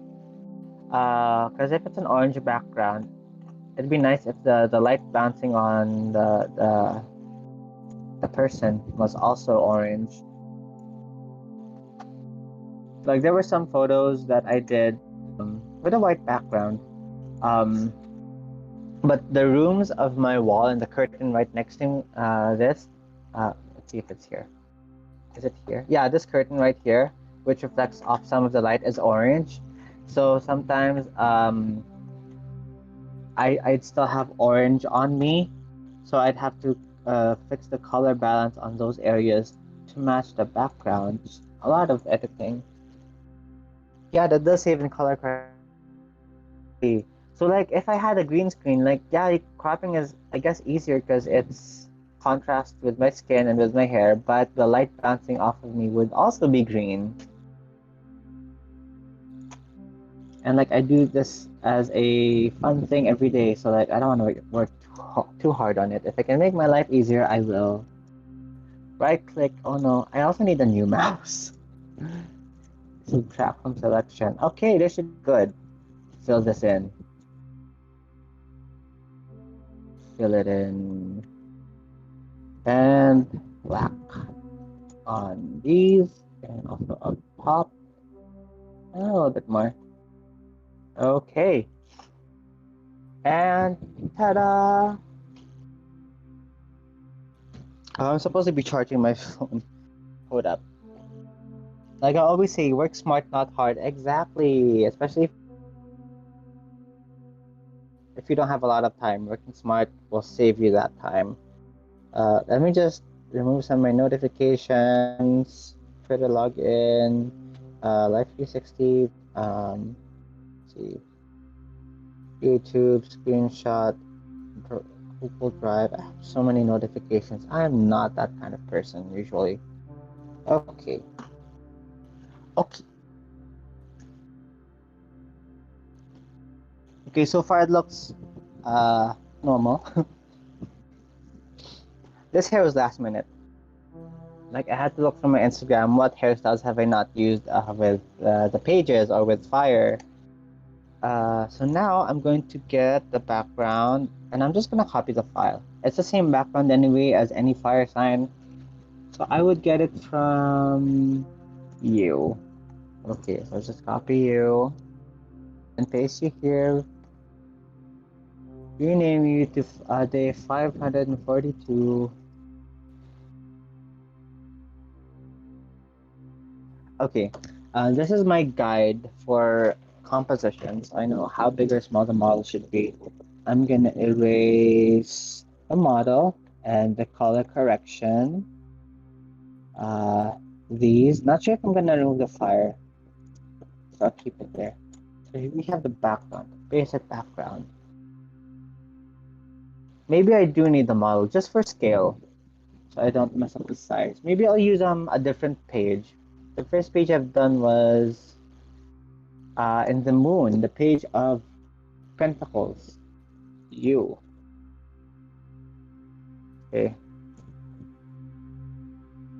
Because if it's an orange background, it'd be nice if the light bouncing on the person was also orange. Like there were some photos that I did with a white background. Um, but the rooms of my wall and the curtain right next to this, let's see if it's here. Is it here? Yeah, this curtain right here, which reflects off some of the light, is orange. So sometimes I'd still have orange on me, so I'd have to fix the color balance on those areas to match the background. Just a lot of editing. Yeah, that does save in color correctly. So like if I had a green screen, like yeah, cropping is I guess easier because it's contrast with my skin and with my hair, but the light bouncing off of me would also be green. And like I do this as a fun thing every day, so like I don't want to work too hard on it. If I can make my life easier, I will. Right click. Oh no, I also need a new mouse. Subtract from selection. Okay, this should be good. Fill this in. Fill it in. And black on these. And also up top. And a little bit more. Okay. And ta-da! I'm supposed to be charging my phone. Hold up. Like I always say, work smart, not hard. Exactly. Especially if you don't have a lot of time. Working smart will save you that time. Let me just remove some of my notifications. Twitter login. Life 360. Let's see. YouTube screenshot. Google Drive. I have so many notifications. I am not that kind of person usually. Okay. Okay. Okay, so far it looks normal. This hair was last minute. Like I had to look from my Instagram what hairstyles have I not used with the pages or with Fire. So now I'm going to get the background and I'm just gonna copy the file. It's the same background anyway as any Fire sign. So I would get it from you. Okay, so just copy you and paste you here. Rename you to day 542. Okay, this is my guide for compositions. I know how big or small the model should be. I'm gonna erase the model and the color correction. Uh, these, not sure if I'm gonna remove the fire, so I'll keep it there. So here we have the background, basic background. Maybe I do need the model just for scale, so I don't mess up the size. Maybe I'll use a different page. The first page I've done was in the moon, the page of Pentacles. You. Okay.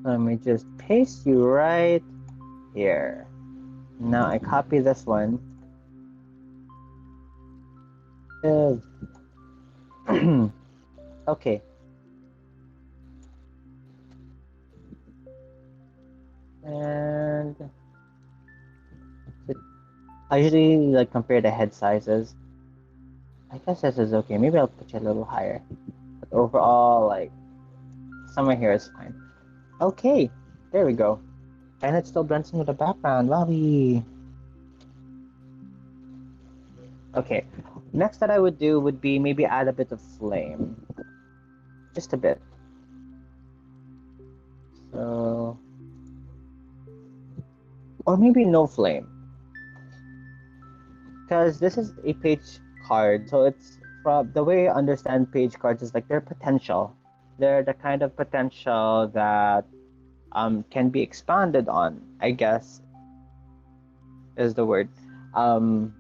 Let me just paste you right here. Now I copy this one. Okay. And I usually like compare the head sizes. I guess this is okay. Maybe I'll put you a little higher. But overall, like somewhere here is fine. Okay, there we go. And it still blends into the background. Wowie. Okay. Next that I would do would be maybe add a bit of flame. Just a bit. So, or maybe no flame. Because this is a page card, so it's from the way I understand page cards is like they're potential. They're the kind of potential that can be expanded on, I guess is the word. Um,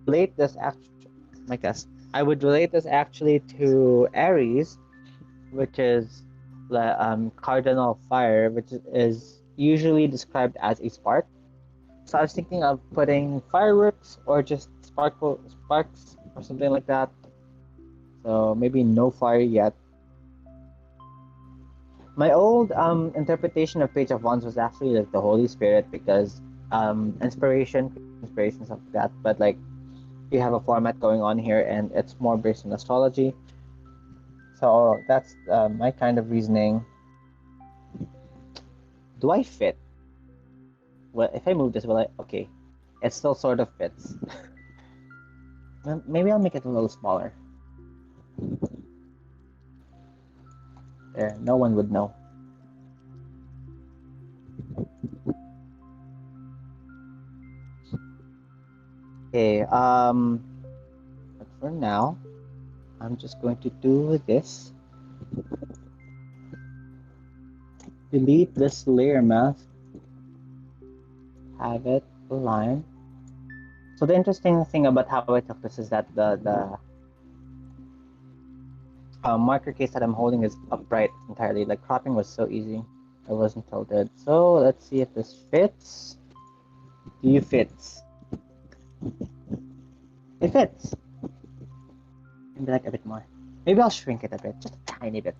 relate this actually, I guess I would relate this actually to Aries, which is the cardinal fire, which is usually described as a spark. So I was thinking of putting fireworks or just sparks or something like that. So maybe no fire yet. My old interpretation of Page of Wands was actually like the Holy Spirit because inspiration, stuff like that. But like we have a format going on here, and it's more based on astrology. So that's my kind of reasoning. Do I fit? Well, if I move this, will I? Okay, it still sort of fits. Maybe I'll make it a little smaller. There, no one would know. Okay, but for now, I'm just going to do this. Delete this layer mask. Have it align. So the interesting thing about how I took this is that the marker case that I'm holding is upright entirely. Like cropping was so easy. It wasn't tilted. So let's see if this fits. Do you fits? It fits. Maybe like a bit more. Maybe I'll shrink it a bit, just a tiny bit.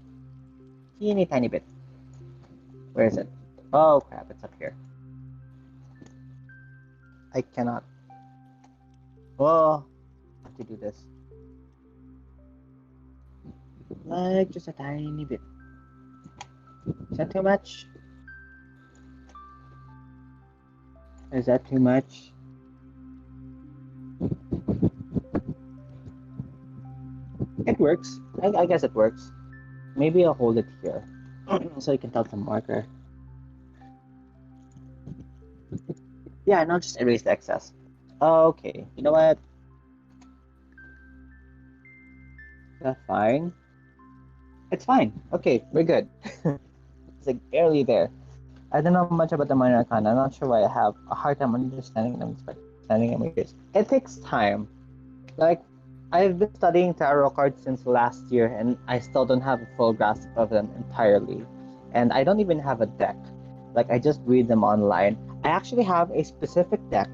Teeny tiny bit. Where is it? Oh crap, it's up here. I cannot. Well, I have to do this. Like just a tiny bit. Is that too much? Is that too much? It works. I guess it works. Maybe I'll hold it here so you can tell the marker. Yeah, and I'll just erase the excess. Okay, you know what? That's fine. It's fine. Okay, we're good. It's like barely there. I don't know much about the minor arcana. I'm not sure why I have a hard time understanding them, understanding them. It takes time. Like, I've been studying tarot cards since last year, and I still don't have a full grasp of them entirely. And I don't even have a deck. Like, I just read them online. I actually have a specific deck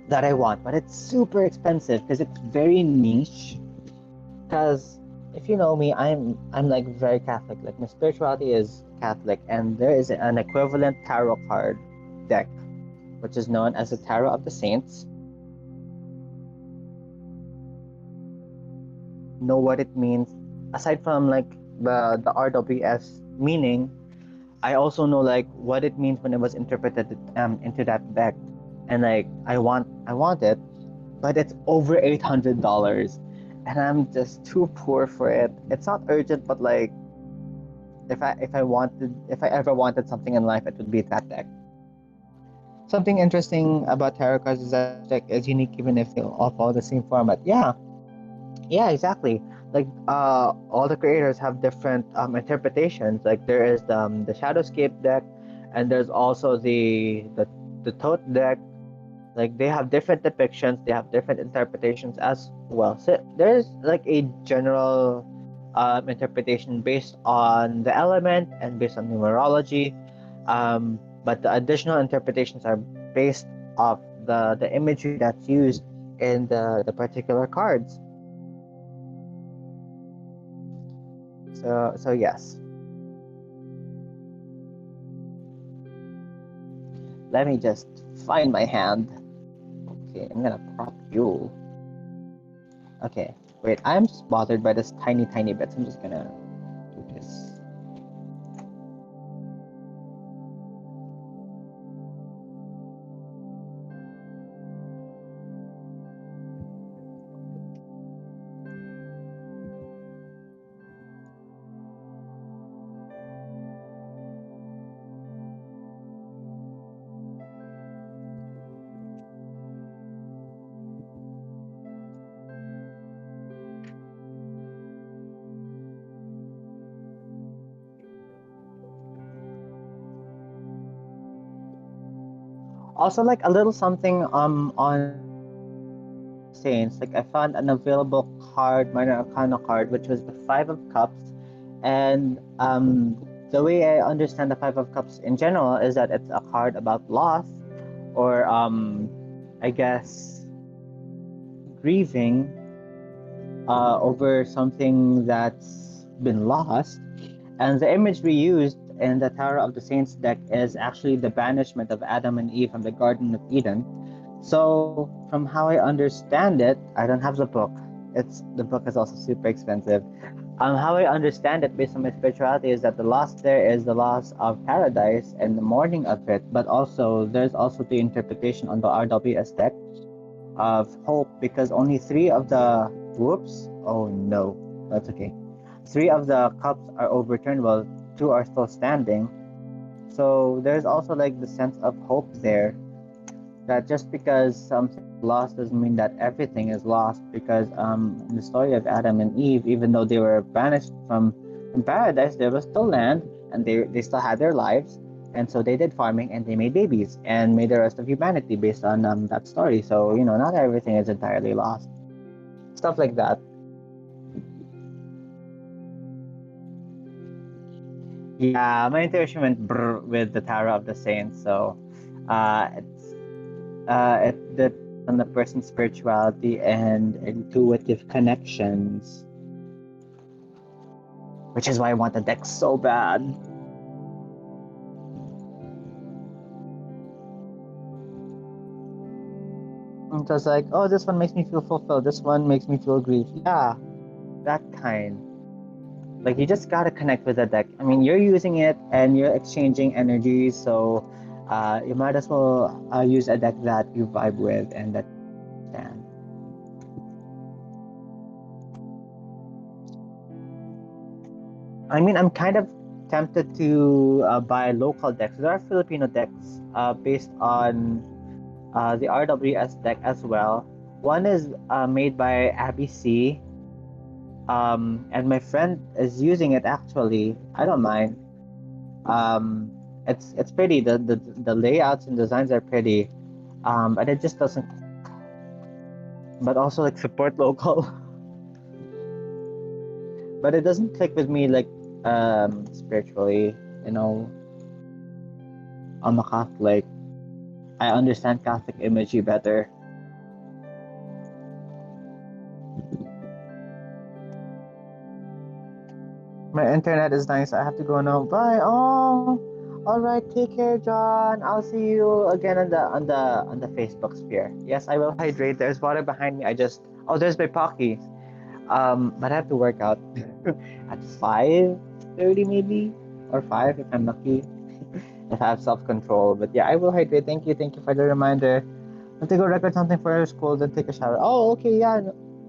that I want, but it's super expensive because it's very niche. Because if you know me, I'm like very Catholic. Like my spirituality is Catholic, and there is an equivalent tarot card deck, which is known as the Tarot of the Saints. Know what it means aside from like the RWS meaning. I also know like what it means when it was interpreted into that deck, and like I want it, but it's over $800, and I'm just too poor for it. It's not urgent, but like if I ever wanted something in life, it would be that deck. Something interesting about tarot cards is that each deck is unique, even if they all follow the same format. Yeah, exactly. Like all the creators have different interpretations. Like there is the Shadowscape deck, and there's also the Tote deck. Like they have different depictions, they have different interpretations as well. So there's like a general interpretation based on the element and based on numerology, but the additional interpretations are based off the imagery that's used in the particular cards. So yes. Let me just find my hand. Okay, I'm gonna prop you. Okay, wait, I'm just bothered by this tiny bit, so I'm just gonna do this. Also, like a little something on Saints, like I found an available card, minor arcana card, which was the Five of Cups, and the way I understand the Five of Cups in general is that it's a card about loss, or I guess grieving over something that's been lost. And the imagery used in the Tower of the Saints deck is actually the banishment of Adam and Eve from the Garden of Eden. So, from how I understand it, I don't have the book. The book is also super expensive. How I understand it based on my spirituality is that the loss there is the loss of paradise and the mourning of it, but also there's also the interpretation on the RWS deck of hope because only three of the whoops. Oh no, that's okay. Three of the cups are overturned while two are still standing. So there's also like the sense of hope there that just because something is lost doesn't mean that everything is lost because in the story of Adam and Eve, even though they were banished from paradise, there was still land and they still had their lives. And so they did farming and they made babies and made the rest of humanity based on that story. So, not everything is entirely lost. Stuff like that. Yeah, my intuition went brr with the Tower of the Saints. So it depends on the person's spirituality and intuitive connections, which is why I want the deck so bad. It's just like, oh, this one makes me feel fulfilled. This one makes me feel grief. Yeah, that kind. Like, you just gotta connect with the deck. I mean, you're using it and you're exchanging energies, so you might as well use a deck that you vibe with and that you understand. I mean, I'm kind of tempted to buy local decks. There are Filipino decks based on the RWS deck as well. One is made by Abby C. And my friend is using it actually. I don't mind. It's pretty. The layouts and designs are pretty. But it just doesn't. But also like support local. But it doesn't click with me like spiritually. I'm a Catholic. I understand Catholic imagery better. My internet is nice. I have to go now. Bye. Oh, all right. Take care, John. I'll see you again on the Facebook sphere. Yes, I will hydrate. There's water behind me. There's my Pocky. But I have to work out at 5:30 maybe or 5 if I'm lucky. If I have self-control. But yeah, I will hydrate. Thank you for the reminder. I have to go record something for school, then take a shower. Oh, okay, yeah.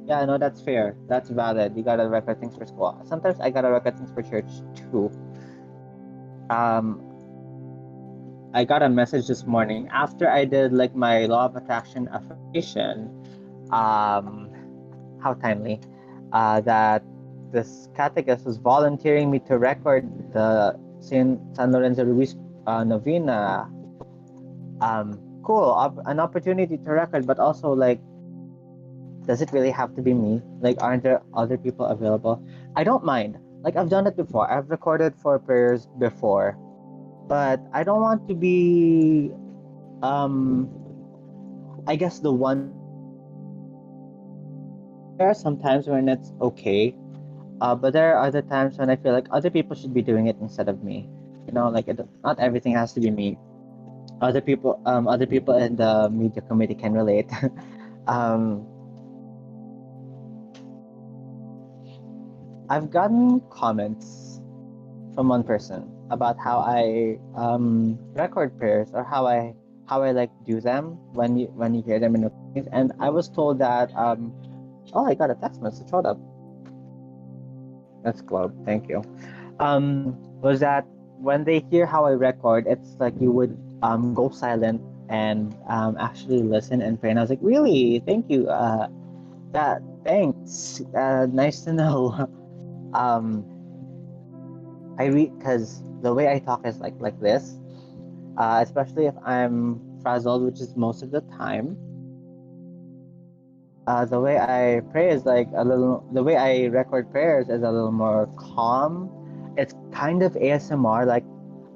Yeah, no, that's fair. That's valid. You gotta record things for school. Sometimes I gotta record things for church too. Um, I got a message this morning after I did like my law of attraction affirmation. Um, how timely. That this catechist was volunteering me to record the San Lorenzo Ruiz novena. Cool. An opportunity to record, but also like, does it really have to be me? Like, aren't there other people available? I don't mind. Like, I've done it before. I've recorded for prayers before, but I don't want to be, I guess the one. There are some times when it's okay, but there are other times when I feel like other people should be doing it instead of me. Like not everything has to be me. Other people in the media committee can relate. um, I've gotten comments from one person about how I record prayers or how I like do them when you hear them in the recordings. And I was told that I got a text message. Hold up. That's Globe. Thank you. Was that when they hear how I record, it's like you would go silent and actually listen and pray. And I was like, really? Thank you. Thanks. Nice to know. I read because the way I talk is like this, especially if I'm frazzled, which is most of the time. The way I pray is like the way I record prayers is a little more calm. It's kind of ASMR, like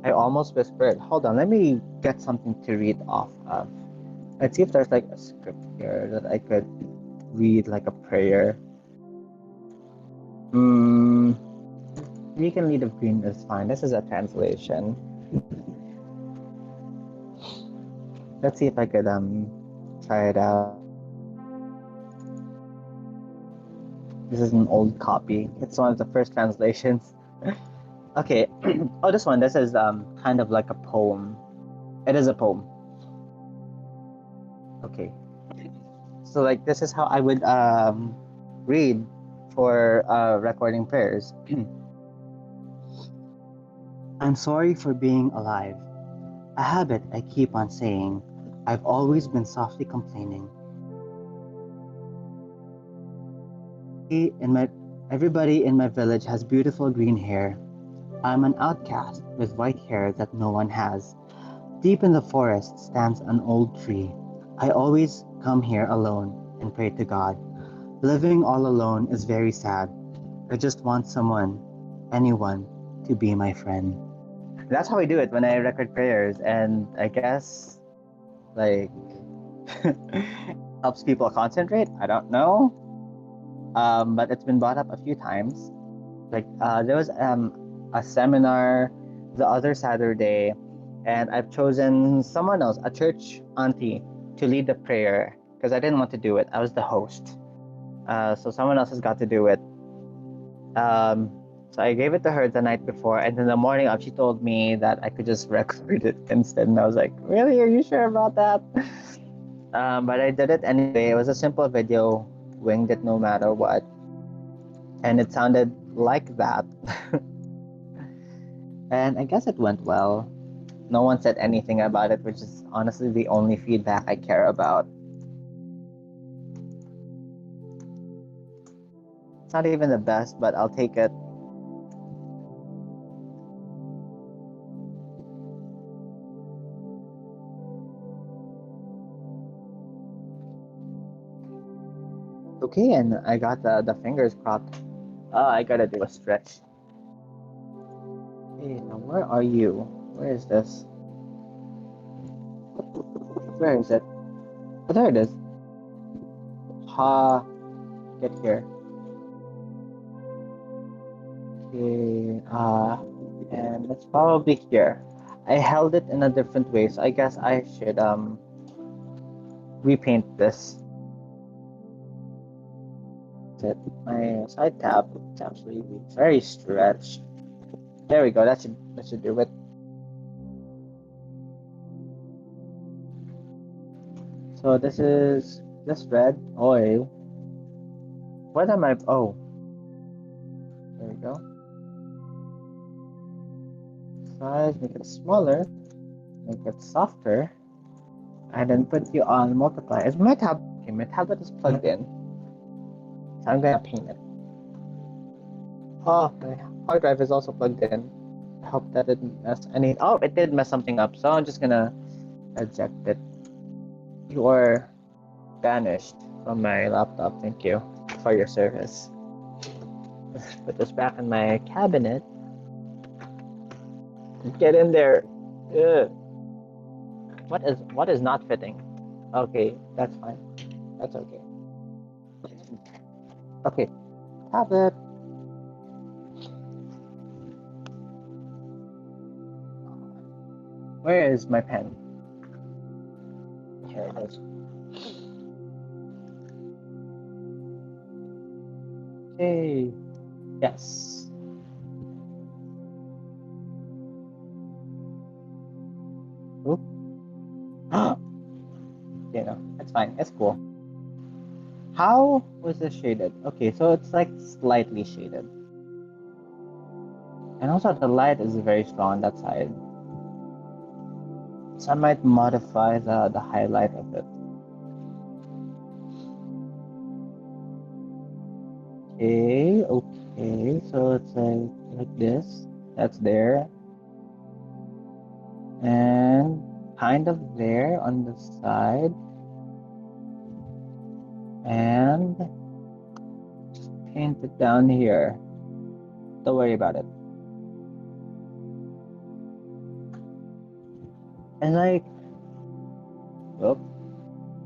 I almost whispered. Hold on, let me get something to read off of. Let's see if there's like a script here that I could read like a prayer. You can lead of green is fine. This is a translation. Let's see if I could try it out. This is an old copy. It's one of the first translations. Okay. Oh, this one. This is kind of like a poem. It is a poem. Okay. So like this is how I would read for recording prayers. I'm sorry for being alive. A habit I keep on saying. I've always been softly complaining. Everybody in my village has beautiful green hair. I'm an outcast with white hair that no one has. Deep in the forest stands an old tree. I always come here alone and pray to God. Living all alone is very sad. I just want someone, anyone, to be my friend. That's how I do it when I record prayers, and I guess like helps people concentrate. I don't know, but it's been brought up a few times. Like there was a seminar the other Saturday, and I've chosen someone else, a church auntie, to lead the prayer because I didn't want to do it. I was the host, so someone else has got to do it. So I gave it to her the night before, and in the morning of, she told me that I could just record it instead. And I was like, really? Are you sure about that? But I did it anyway. It was a simple video, winged it no matter what. And it sounded like that. And I guess it went well. No one said anything about it, which is honestly the only feedback I care about. It's not even the best, but I'll take it. Okay, and I got the fingers cropped. I gotta do a stretch. Hey, now where are you? Where is this? Where is it? Oh, there it is. Ha, get here. Okay, and it's probably here. I held it in a different way, so I guess I should repaint this. That's it. My side tab, it's actually very stretched. There we go. That should do it. So this is this red oil. What am I? Oh, there we go. Size, make it smaller, make it softer, and then put you on multiply. Is my tablet? Okay, my tablet is plugged in, so I'm gonna paint it. Oh, my hard drive is also plugged in. I hope that didn't mess any. Oh, it did mess something up, so I'm just gonna eject it. You are banished from my laptop. Thank you for your service. Let's put this back in my cabinet. Get in there. Ugh. What is not fitting? Okay, that's fine. That's okay. Okay, tablet. Where is my pen? Here it is. Okay. Yes. Oop. You know, it's fine. It's cool. How was this shaded? Okay, so it's like slightly shaded. And also the light is very strong on that side. So I might modify the highlight of it. Okay, so it's like this. That's there. And kind of there on the side. And just paint it down here. Don't worry about it. And like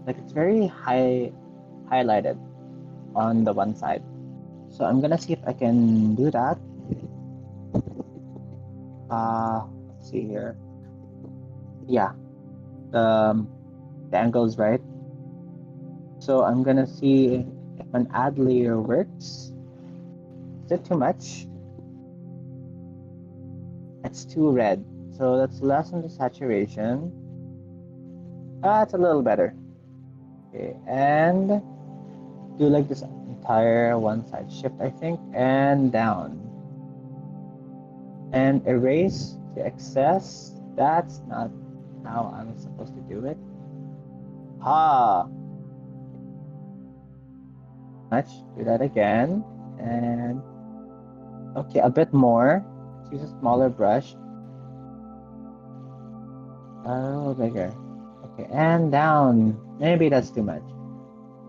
it's very highlighted on the one side. So I'm gonna see if I can do that. Let's see here. Yeah, the, the angle is right. So I'm gonna see if an add layer works. Is it too much? It's too red. So let's lessen the saturation. It's a little better. Okay, and do like this entire one side shift, I think, and down. And erase the excess. That's not how I'm supposed to do it. Ah, much. Do that again. And okay, a bit more. Let's use a smaller brush. A little bigger. Okay, and down. Maybe that's too much.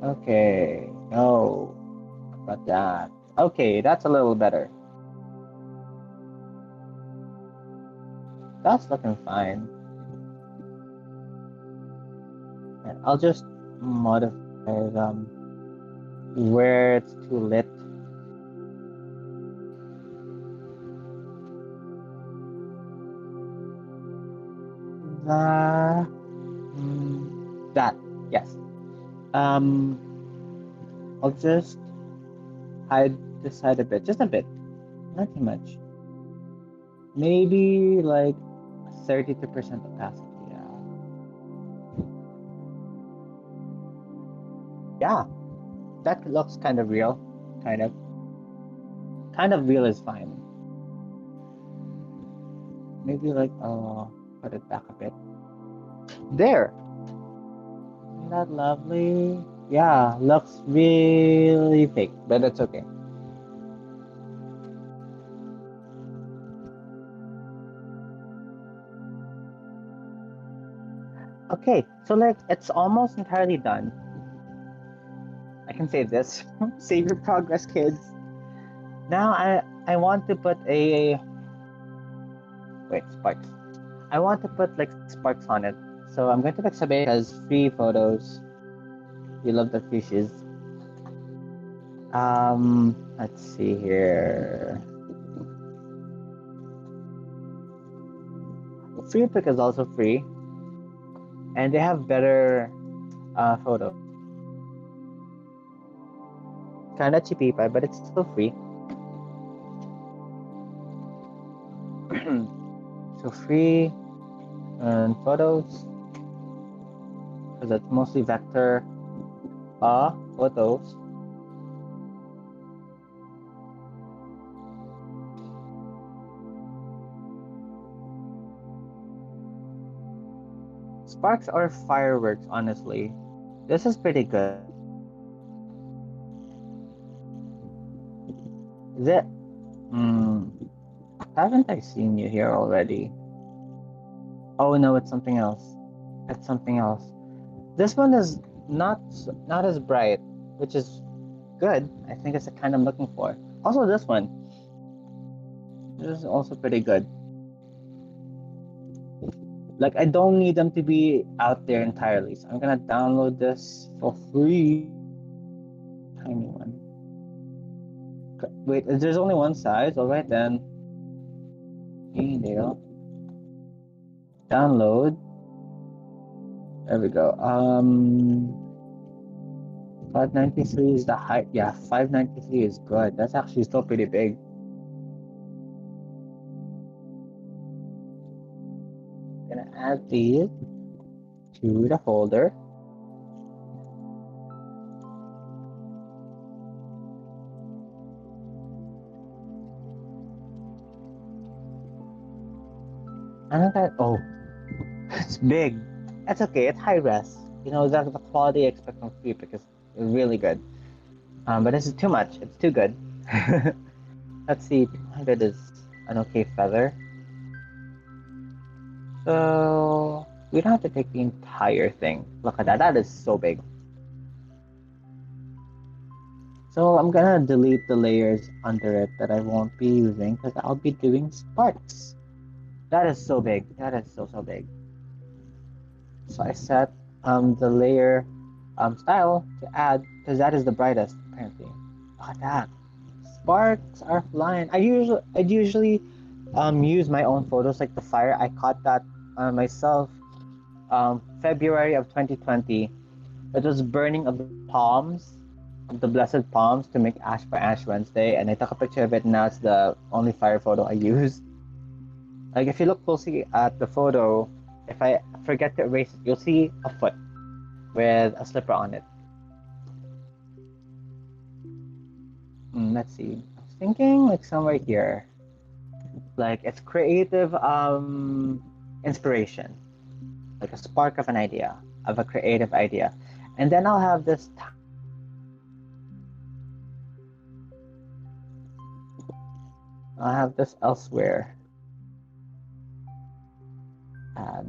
Okay, no, about that. Okay, that's a little better. That's looking fine. And I'll just modify them where it's too lit. Uh, that, yes. I'll just hide this side a bit, just a bit, not too much. Maybe like 32% opacity. Yeah, that looks kind of real, kind of. Kind of real is fine. Maybe like put it back a bit. There. Isn't that lovely? Yeah, looks really fake, but it's okay. Okay, so like it's almost entirely done. I can save this. Save your progress, kids. Now I want to put a wait, sparks. I want to put like sparks on it. So I'm going to pick Sabe as free photos. You love the fishes. Let's see here. Free pick is also free, and they have better photos. Kinda cheapy, but it's still free. So free and photos, because it's mostly vector photos. Sparks or fireworks, honestly. This is pretty good. Is it? Haven't I seen you here already? Oh no, it's something else. It's something else. This one is not as bright, which is good. I think it's the kind I'm looking for. Also, this one. This is also pretty good. Like, I don't need them to be out there entirely, so I'm gonna download this for free. Tiny one. Wait, there's only one size? Alright then. Email. Download. There we go. 593 is the height. Yeah, 593 is good. That's actually still pretty big. Gonna add these to the folder. And oh, it's big. That's okay. It's high res. You know, that's the quality I expect from free because it's really good. But this is too much. It's too good. Let's see. 200 is an okay feather. So we don't have to take the entire thing. Look at that. That is so big. So I'm gonna delete the layers under it that I won't be using because I'll be doing sparks. That is so big. That is so big. So I set the layer style to add because that is the brightest apparently. Look at that. Sparks are flying. I'd usually use my own photos, like the fire. I caught that myself. February of 2020. It was burning of the palms, of the blessed palms, to make Ash for Ash Wednesday, and I took a picture of it. And now it's the only fire photo I use. Like if you look closely at the photo, if I forget to erase it, you'll see a foot with a slipper on it. Let's see. I was thinking like somewhere here. Like it's creative inspiration, like a spark of an idea, of a creative idea. And then I'll have this elsewhere. Add.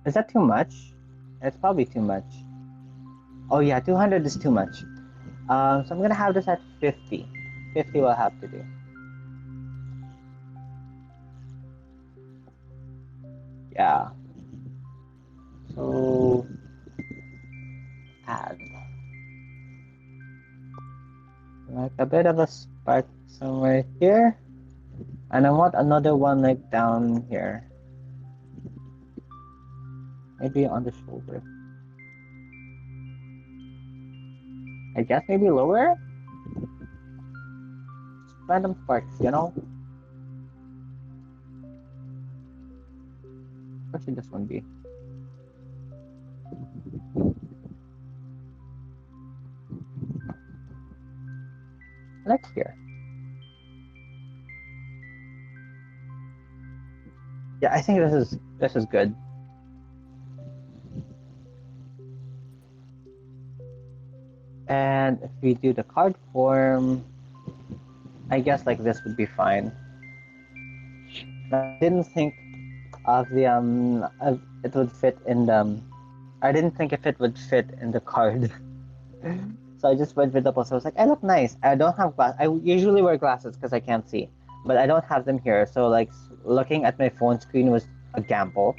Is that too much? It's probably too much. Oh yeah, 200 is too much. So I'm gonna have this at 50. 50 will have to do. Yeah. So add. Like a bit of a spark somewhere here. And I want another one like down here. Maybe on the shoulder. I guess maybe lower? Random sparks, you know? What should this one be? Like here. Yeah, I think this is good. And if we do the card form, I guess like this would be fine. I didn't think of the it would fit in the. I didn't think if it would fit in the card. So I just went with the post. I was like, I look nice. I don't have glass. I usually wear glasses because I can't see, but I don't have them here. So like looking at my phone screen was a gamble.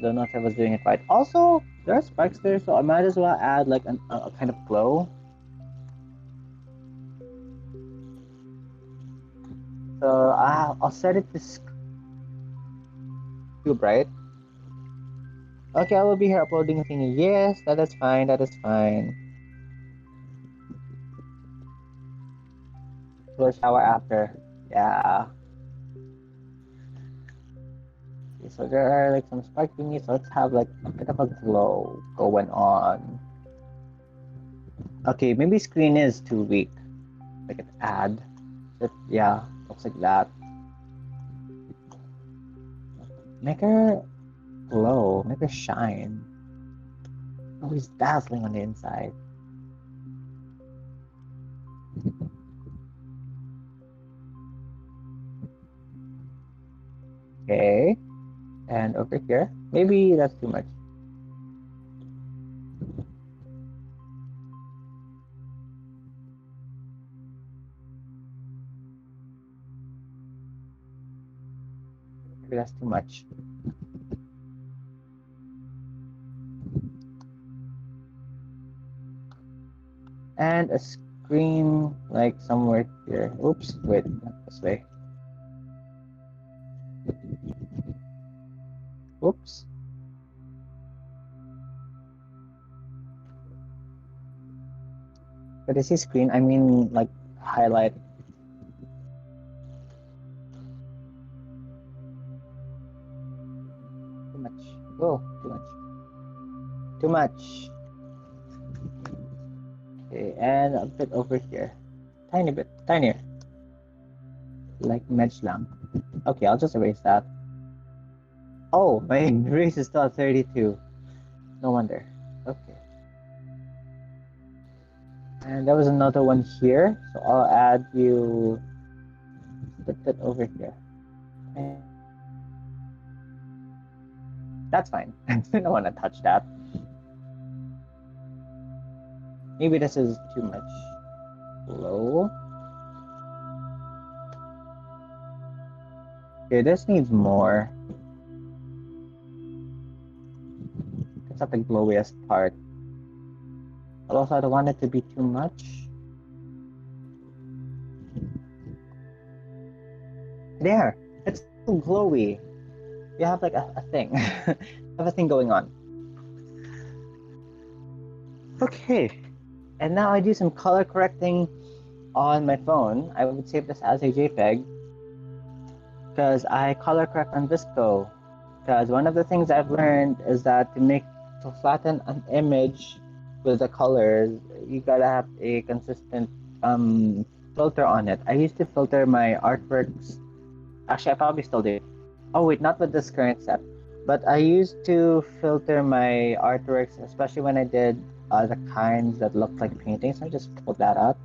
Don't know if I was doing it right. Also, there are spikes there, so I might as well add like a kind of glow. So I'll set it to too bright. Okay, I will be here uploading a thingy. Yes, that is fine. That is fine. We'll shower after. Yeah. Okay, so there are like some spark thingies. So let's have like a bit of a glow going on. Okay, maybe screen is too weak. Like an ad. But yeah, looks like that. Make her glow. Make her shine. Always dazzling on the inside. Okay. And over here, maybe that's too much. Maybe that's too much. And a screen like somewhere here. Oops, wait, not this way. Oops. But I see screen, I mean like highlight. Too much. Oh, too much. Too much. Okay, and a bit over here. Tiny bit, tinier. Like medj lang. Okay, I'll just erase that. Oh, my erase is still at 32. No wonder. Okay. And there was another one here, so I'll add you. Put that over here. And that's fine. I don't want to touch that. Maybe this is too much glow. Okay, this needs more. It's not the glowiest part. But also I don't want it to be too much. There, it's so glowy. You have like a thing. You have a thing going on. Okay, and now I do some color correcting on my phone. I would save this as a JPEG because I color correct on Visco. Because one of the things I've learned is that to flatten an image with the colors, you gotta have a consistent filter on it. I used to filter my artworks. Actually, I probably still do. Oh wait, not with this current set, but I used to filter my artworks, especially when I did the kinds that looked like paintings. I just pulled that up.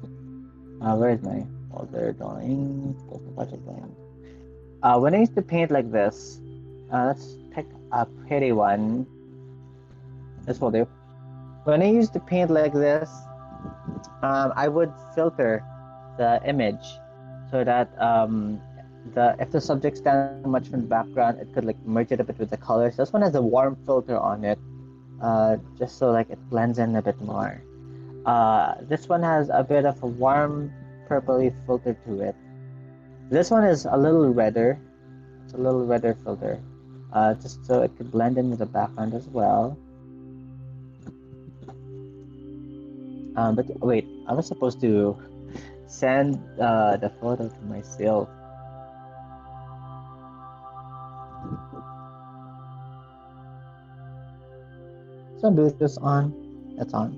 Where's my folder drawing? Project drawing. When I used to paint like this, let's pick a pretty one. This will do. When I used to paint like this, I would filter the image so that if the subject stands too much from the background, it could like merge it a bit with the colors. This one has a warm filter on it, just so like it blends in a bit more. This one has a bit of a warm purpley filter to it. This one is a little redder. It's a little redder filter, just so it could blend in with the background as well. But wait, I was supposed to send the photo to myself. So Bluetooth on. It's on.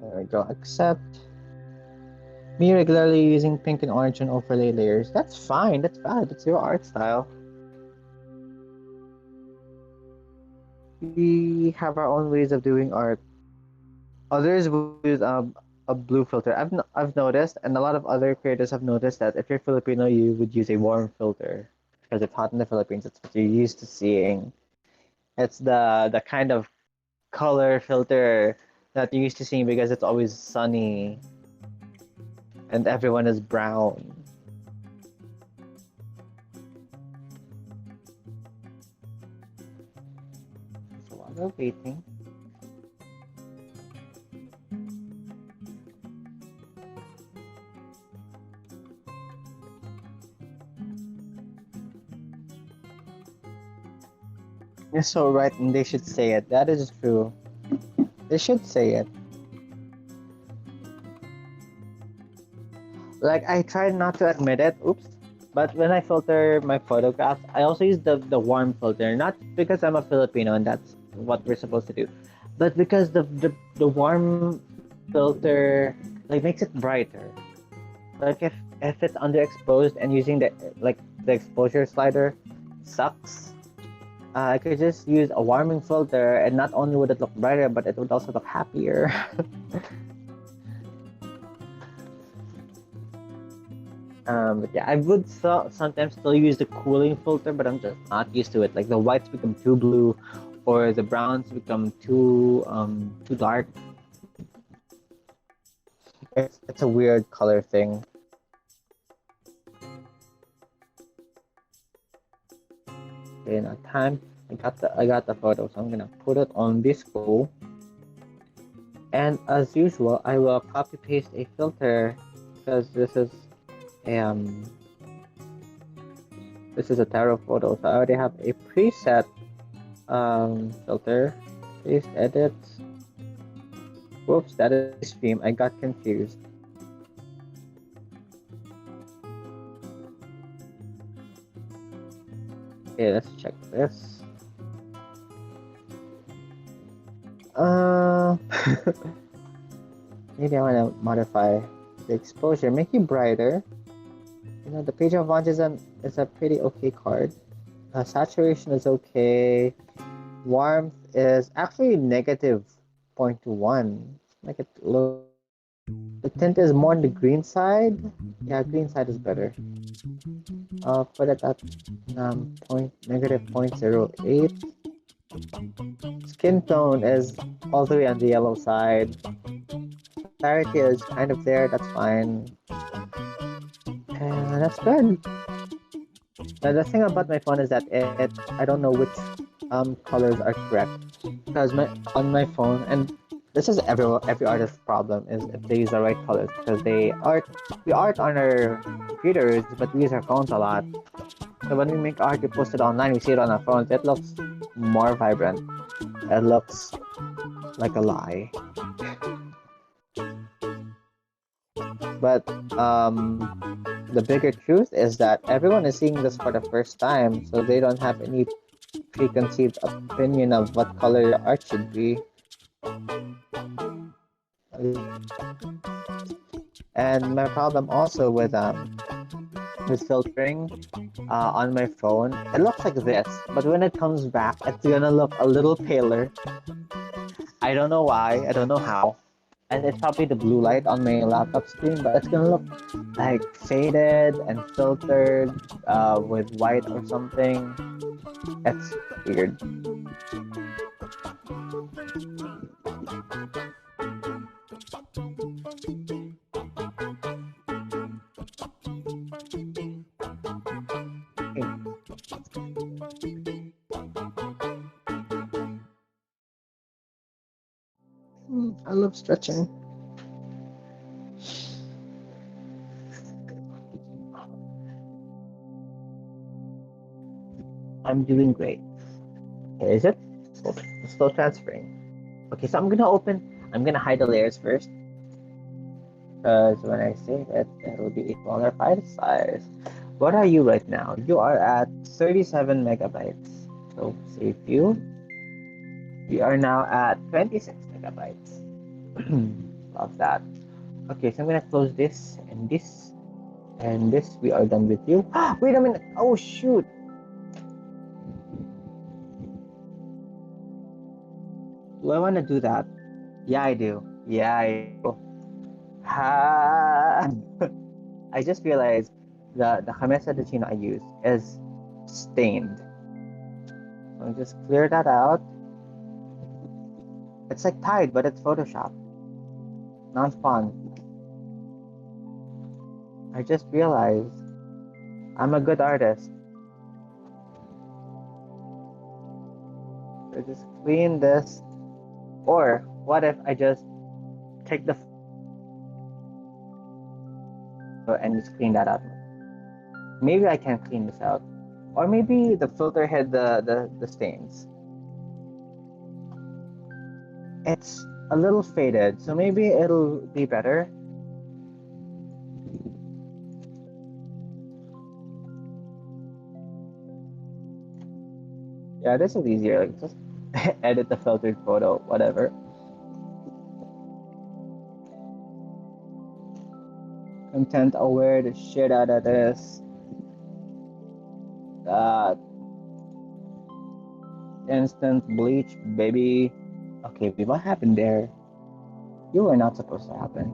There we go. Accept. Me regularly using pink and orange and overlay layers. That's fine. That's valid. It's your art style. We have our own ways of doing art. Others will use a blue filter. I've noticed, and a lot of other creators have noticed that if you're Filipino, you would use a warm filter because it's hot in the Philippines. It's what you're used to seeing. It's the kind of color filter that you're used to seeing because it's always sunny and everyone is brown. So while we're waiting. You're so right, and they should say it. That is true. They should say it. Like, I try not to admit it. Oops. But when I filter my photographs, I also use the warm filter. Not because I'm a Filipino and that's what we're supposed to do, but because the warm filter like makes it brighter. Like if it's underexposed and using the exposure slider sucks, I could just use a warming filter, and not only would it look brighter, but it would also look happier. But yeah, I would sometimes still use the cooling filter, but I'm just not used to it. Like the whites become too blue, or the browns become too dark. It's a weird color thing. Okay, now time. I got the photo, so I'm gonna put it on Visco. And as usual, I will copy paste a filter because this is a tarot photo, so I already have a preset filter. Paste edit. Whoops, that is stream. I got confused. Okay, let's check this. Maybe I want to modify the exposure, make it brighter. You know, the Page of Wands is a pretty okay card. Saturation is okay. Warmth is actually negative 0.1. Make it low. The tint is more on the green side. Yeah, green side is better. I'll put it at negative 0.08. Skin tone is all the way on the yellow side. Clarity is kind of there, that's fine. And that's good. The thing about my phone is that I don't know which colors are correct because on my phone, and this is every artist's problem, is if they use the right colors, because we art on our computers, but we use our phones a lot. So when we make art, we post it online, we see it on our phones, it looks more vibrant. It looks like a lie. But the bigger truth is that everyone is seeing this for the first time, so they don't have any preconceived opinion of what color your art should be. And my problem also with filtering on my phone, it looks like this, but when it comes back, it's gonna look a little paler. I don't know why, I don't know how. And it's probably the blue light on my laptop screen, but it's gonna look like faded and filtered with white or something. It's weird. I love stretching. I'm doing great. Okay, is it? It's still transferring. Okay, so I'm gonna hide the layers first. Because when I save it, it'll be a smaller file size. What are you right now? You are at 37 megabytes. So save you. We are now at 26 megabytes. Love that. Okay, so I'm gonna close this and this and this. We are done with you. Wait a minute. Oh shoot. Do I want to do that? Yeah, I do. Yeah, I do. Ha! I just realized the camisa de chino I use is stained. So I'll just clear that out. It's like Tide, but it's Photoshop. Not fun. I just realized I'm a good artist. So just clean this. Or what if I just take the photo and just clean that out? Maybe I can clean this out. Or maybe the filter hid the stains. It's a little faded, so maybe it'll be better. Yeah, this is easier. Like just edit the filtered photo, whatever. Content aware the shit out of this. That instant bleach, baby. Okay, what happened there? You were not supposed to happen.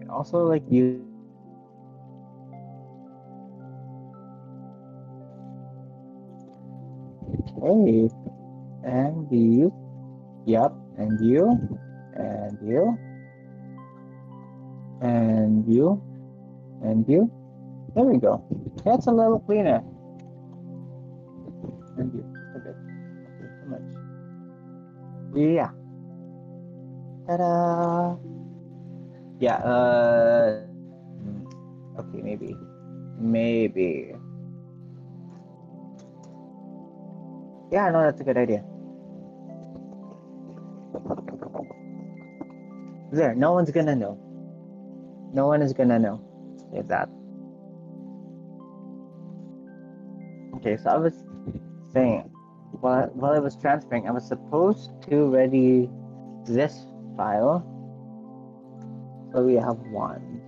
Also, like you. Okay, and you. Yep, and you, and you, and you, and you. There we go. That's a little cleaner. And you, just a bit. Okay, too much. Yeah. Ta-da! Yeah, okay, maybe. Maybe. Yeah, no, that's a good idea. There, no one's gonna know. No one is gonna know. Like that. Okay, so I was saying, while I was transferring, I was supposed to ready this file. So we have one.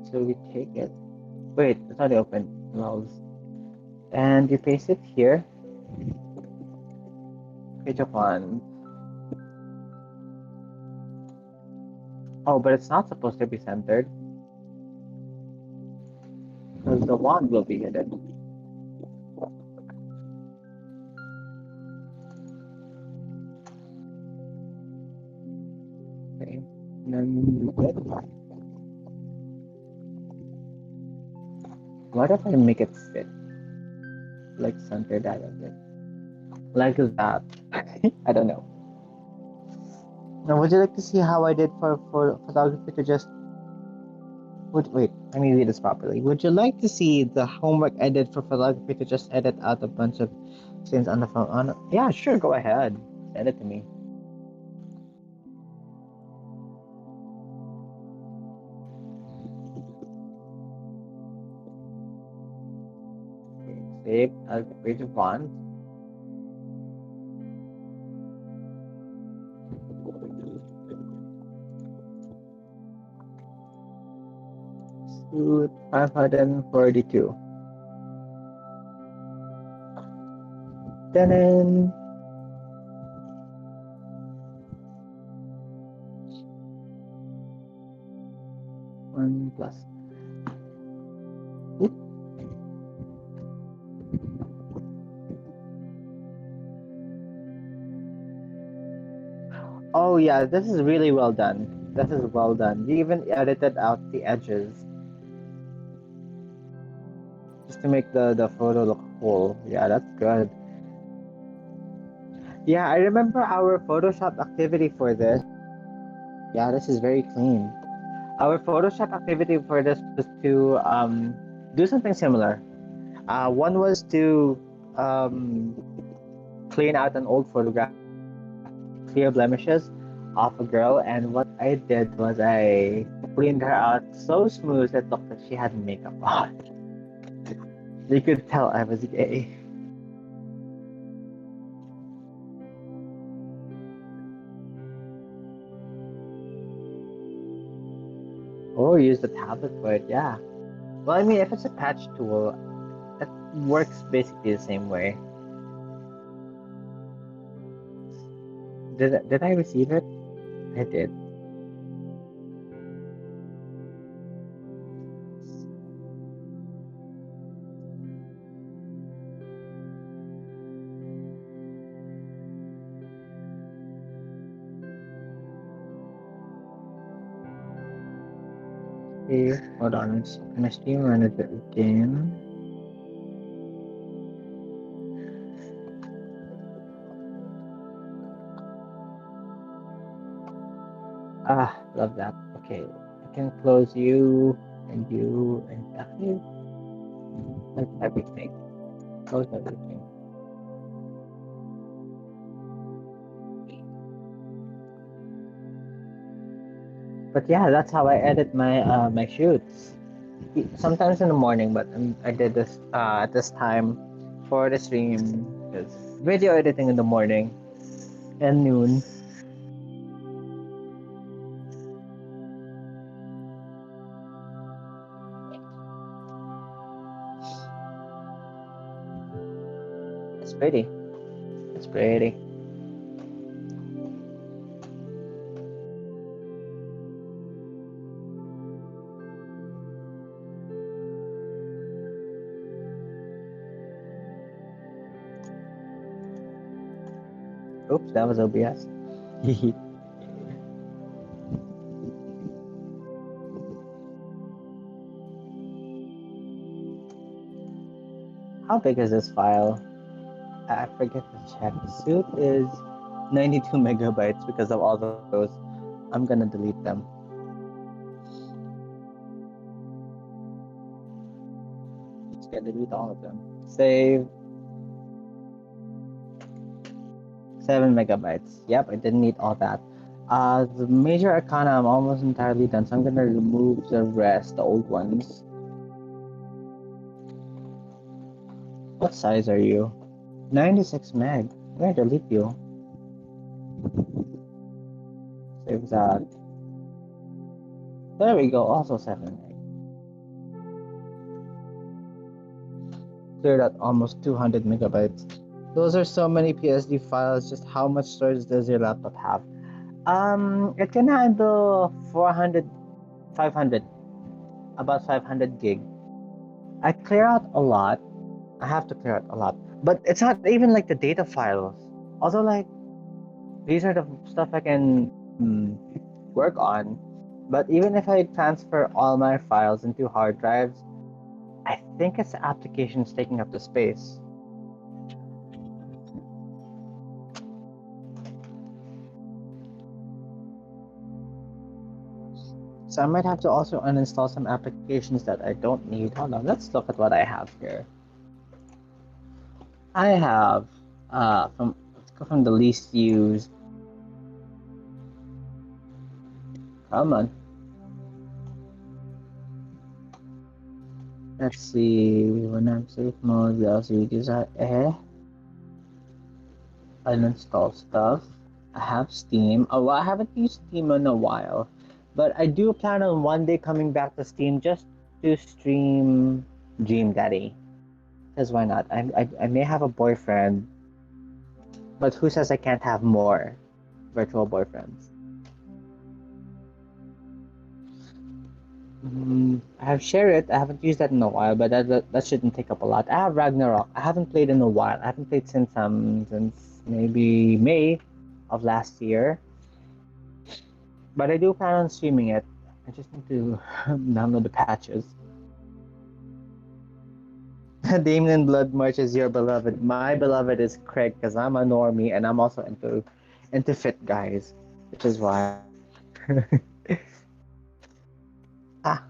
So we take it. Wait, it's already open. Lols. And you paste it here. Page of one. Oh, but it's not supposed to be centered. the wand will be hidden. Okay. And then what if I make it fit? Like center that a bit. Like that. I don't know. Now, would you like to see how I did for photography to just wait, let me read this properly. Would you like to see the homework I did for photography to just edit out a bunch of scenes on the phone? Yeah, sure, go ahead. Send it to me. Save as page one. Suit 542. Then one plus. Oop. Oh yeah, this is really well done. This is well done. You even edited out the edges just to make the photo look full. Yeah, that's good. Yeah, I remember our Photoshop activity for this. Yeah, this is very clean. Our Photoshop activity for this was to do something similar. One was to um, clean out an old photograph, clear blemishes off a girl, and what I did was I cleaned her out so smooth it looked like she had makeup on. You could tell I was gay. Or use the tablet for it, yeah. Well, I mean, if it's a patch tool, it works basically the same way. Did I receive it? I did. Okay, hold on. Let's gonna stream manager again. Ah, love that. Okay, I can close you and actually that's everything. Close everything. But yeah, that's how I edit my shoots. Sometimes in the morning, but I did this at this time for the stream. Because video editing in the morning and noon. It's pretty. It's pretty. Oops, that was OBS. How big is this file? I forget to check. Suit is 92 megabytes because of all those. I'm gonna delete them. Just gonna delete all of them. Save. 7 megabytes. Yep, I didn't need all that. The major arcana, I'm almost entirely done, so I'm gonna remove the rest, the old ones. What size are you? 96 meg. I'm gonna delete you. Save that. There we go, also 7 meg. Cleared out almost 200 megabytes. Those are so many PSD files. Just how much storage does your laptop have? It can handle 400, 500, about 500 gig. I clear out a lot. I have to clear out a lot, but it's not even like the data files. Also, like these are the stuff I can work on. But even if I transfer all my files into hard drives, I think it's the applications taking up the space. So I might have to also uninstall some applications that I don't need. Hold on, let's look at what I have here. I have let's go from the least used. Come on. Let's see. When I'm safe mode, we also use uninstall stuff. I have Steam. Oh, well, I haven't used Steam in a while, but I do plan on one day coming back to Steam just to stream Dream Daddy. Because why not? I may have a boyfriend, but who says I can't have more virtual boyfriends? I have shared it. I haven't used that in a while, but that shouldn't take up a lot. I have Ragnarok. I haven't played in a while. I haven't played since maybe May of last year. But I do plan on streaming it. I just need to download the patches. Damon Blood March is your beloved. My beloved is Craig because I'm a normie and I'm also into fit guys, which is why. ah,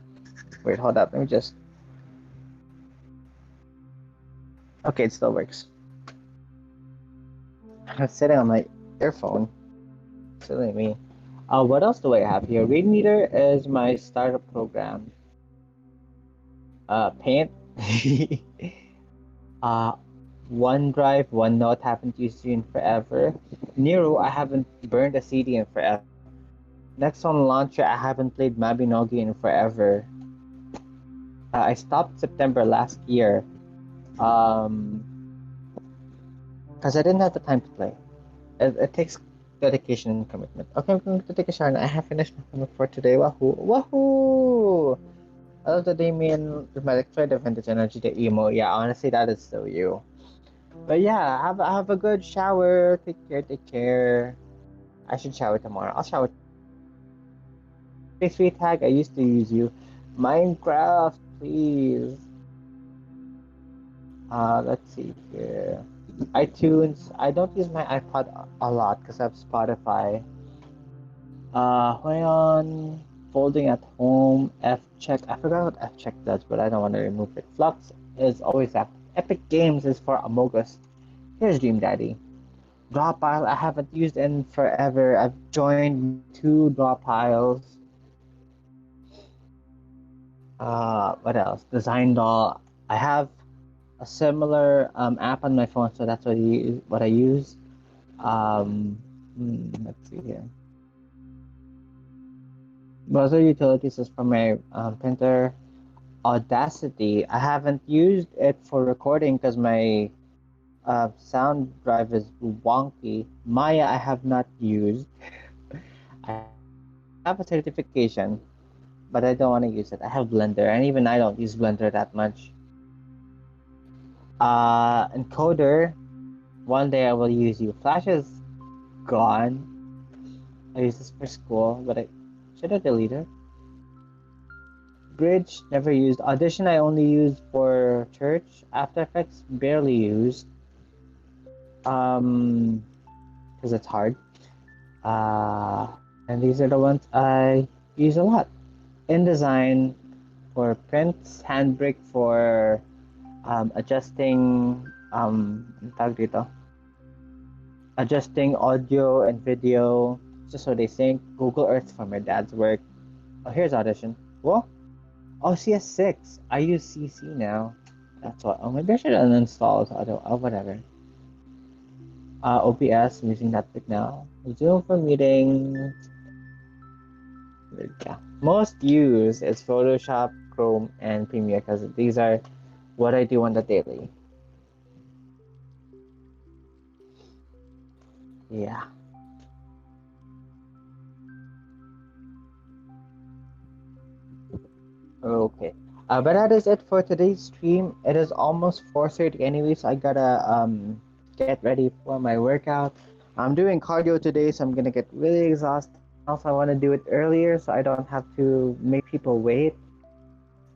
wait, hold up. Let me just. Okay, it still works. I'm sitting on my earphone. Silly me. What else do I have here? Readmeter is my startup program. Paint. uh, OneDrive, OneNote haven't used in forever. Nero, I haven't burned a CD in forever. Next on launcher, I haven't played Mabinogi in forever. I stopped September last year. Because I didn't have the time to play. It takes dedication and commitment. Okay, I'm going to take a shower and I have finished my homework for today. Wahoo! Wahoo! I love the Damien with my Electroid of Vintage Energy, the emo. Yeah, honestly, that is so you. But yeah, have a good shower. Take care, take care. I should shower tomorrow. I'll shower. Hey, sweet tag, I used to use you. Minecraft, please. Let's see here. iTunes. I don't use my iPod a lot because I have Spotify. Hold on. Folding at home. F check. I forgot what F check does, but I don't want to remove it. Flux is always active. Epic Games is for Amogus. Here's Dream Daddy. Draw pile I haven't used in forever. I've joined 2 draw piles. What else? Design doll. I have a similar app on my phone, so that's what I use. Let's see here. Browser utilities is for my printer. Audacity. I haven't used it for recording because my sound drive is wonky. Maya, I have not used. I have a certification, but I don't want to use it. I have Blender, and even I don't use Blender that much. Encoder. One day I will use you. Flash is gone. I use this for school, but I should have deleted. Bridge never used. Audition I only used for church. After Effects barely used. Because it's hard. And these are the ones I use a lot. InDesign for prints, Handbrake for adjusting tawag dito, adjusting audio and video just so they sync. Google Earth for my dad's work. Oh, here's Audition. Whoa. Oh, CS6. I use CC now. That's what. Oh, maybe I should uninstall it. Oh, whatever. OBS, I'm using that bit now. Zoom for meetings. Yeah. Most used is Photoshop, Chrome, and Premiere because these are what I do on the daily. Yeah. Okay. But that is it for today's stream. It is almost 4:30 anyway, so I gotta get ready for my workout. I'm doing cardio today, so I'm gonna get really exhausted. And also, I want to do it earlier so I don't have to make people wait.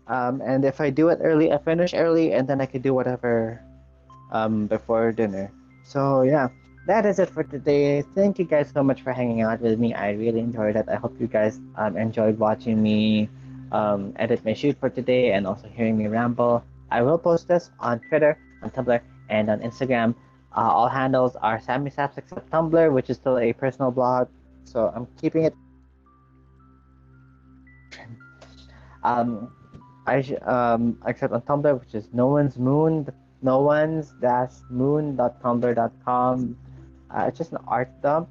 And if I do it early, I finish early, and then I can do whatever before dinner. So yeah, that is it for today. Thank you guys so much for hanging out with me. I really enjoyed it. I hope you guys enjoyed watching me edit my shoot for today and also hearing me ramble. I will post this on Twitter, on Tumblr, and on Instagram. All handles are SammyStreams except Tumblr, which is still a personal blog. So I'm keeping it. Um, except on Tumblr, which is no one's dash moon.tumblr.com. It's just an art dump.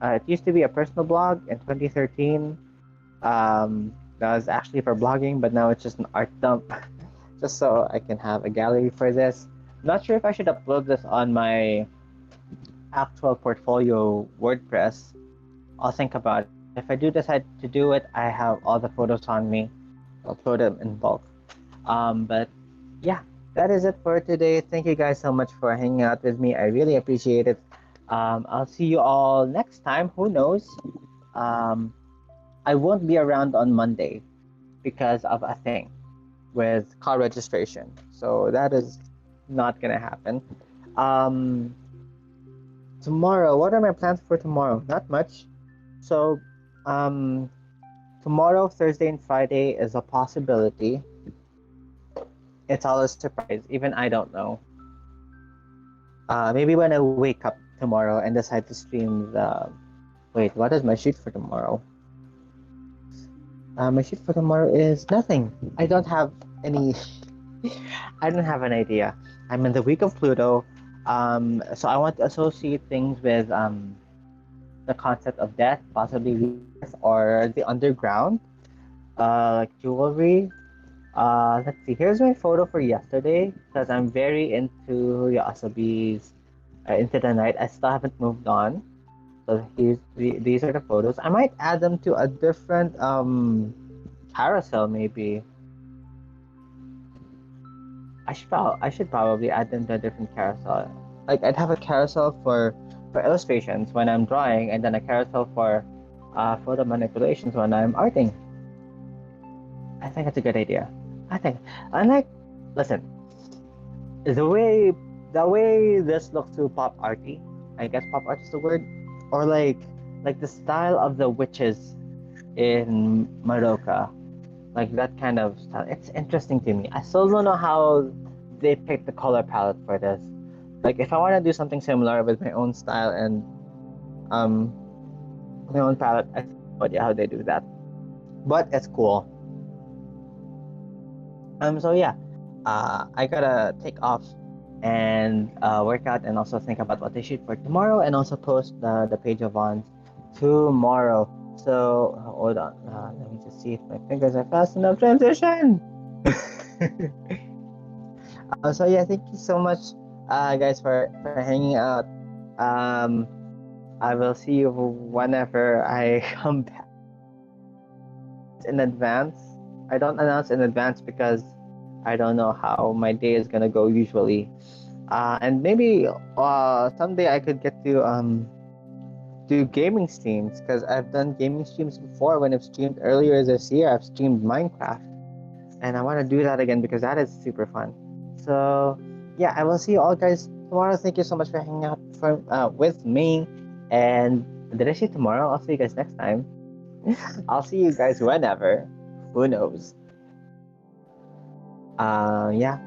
It used to be a personal blog in 2013. That was actually for blogging, but now it's just an art dump, just so I can have a gallery for this. Not sure if I should upload this on my actual portfolio WordPress. I'll think about it. If I do decide to do it, I have all the photos on me. I'll upload them in bulk. But yeah, that is it for today. Thank you guys so much for hanging out with me. I really appreciate it. I'll see you all next time. Who knows? Um, I won't be around on Monday because of a thing with car registration. So that is not gonna happen. Um, Tomorrow, what are my plans for tomorrow? Not much. So, um, tomorrow, Thursday and Friday is a possibility. It's all a surprise. Even I don't know. Maybe when I wake up tomorrow and decide to stream the. Wait, what is my shoot for tomorrow? My shoot for tomorrow is nothing. I don't have any. I don't have an idea. I'm in the week of Pluto, so I want to associate things with the concept of death, possibly rebirth or the underground, like jewelry. Let's see. Here's my photo for yesterday because I'm very into Yasabi's Into the Night. I still haven't moved on. So these are the photos. I might add them to a different carousel maybe. I should probably add them to a different carousel. Like I'd have a carousel for illustrations when I'm drawing, and then a carousel for photo manipulations when I'm arting. I think it's a good idea. I think, and like, listen, the way this looks to pop arty, I guess pop art is the word, or like the style of the witches in Maroka, like that kind of style. It's interesting to me. I still don't know how they picked the color palette for this. Like if I want to do something similar with my own style and um my own palette, I have no idea how they do that. But it's cool. So yeah, I gotta take off and work out and also think about what I shoot for tomorrow and also post the page of Vons tomorrow. So hold on, let me just see if my fingers are fast enough. Transition. So yeah, thank you so much, guys, for hanging out. Um, I will see you whenever I come back in advance. I don't announce in advance because I don't know how my day is gonna go usually. And maybe someday I could get to do gaming streams because I've done gaming streams before when I've streamed earlier this year. I've streamed Minecraft, and I want to do that again because that is super fun. So yeah, I will see you all guys tomorrow. Thank you so much for hanging out with me. And did I say tomorrow? I'll see you guys next time. I'll see you guys whenever. Who knows? Yeah.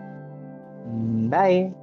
Bye.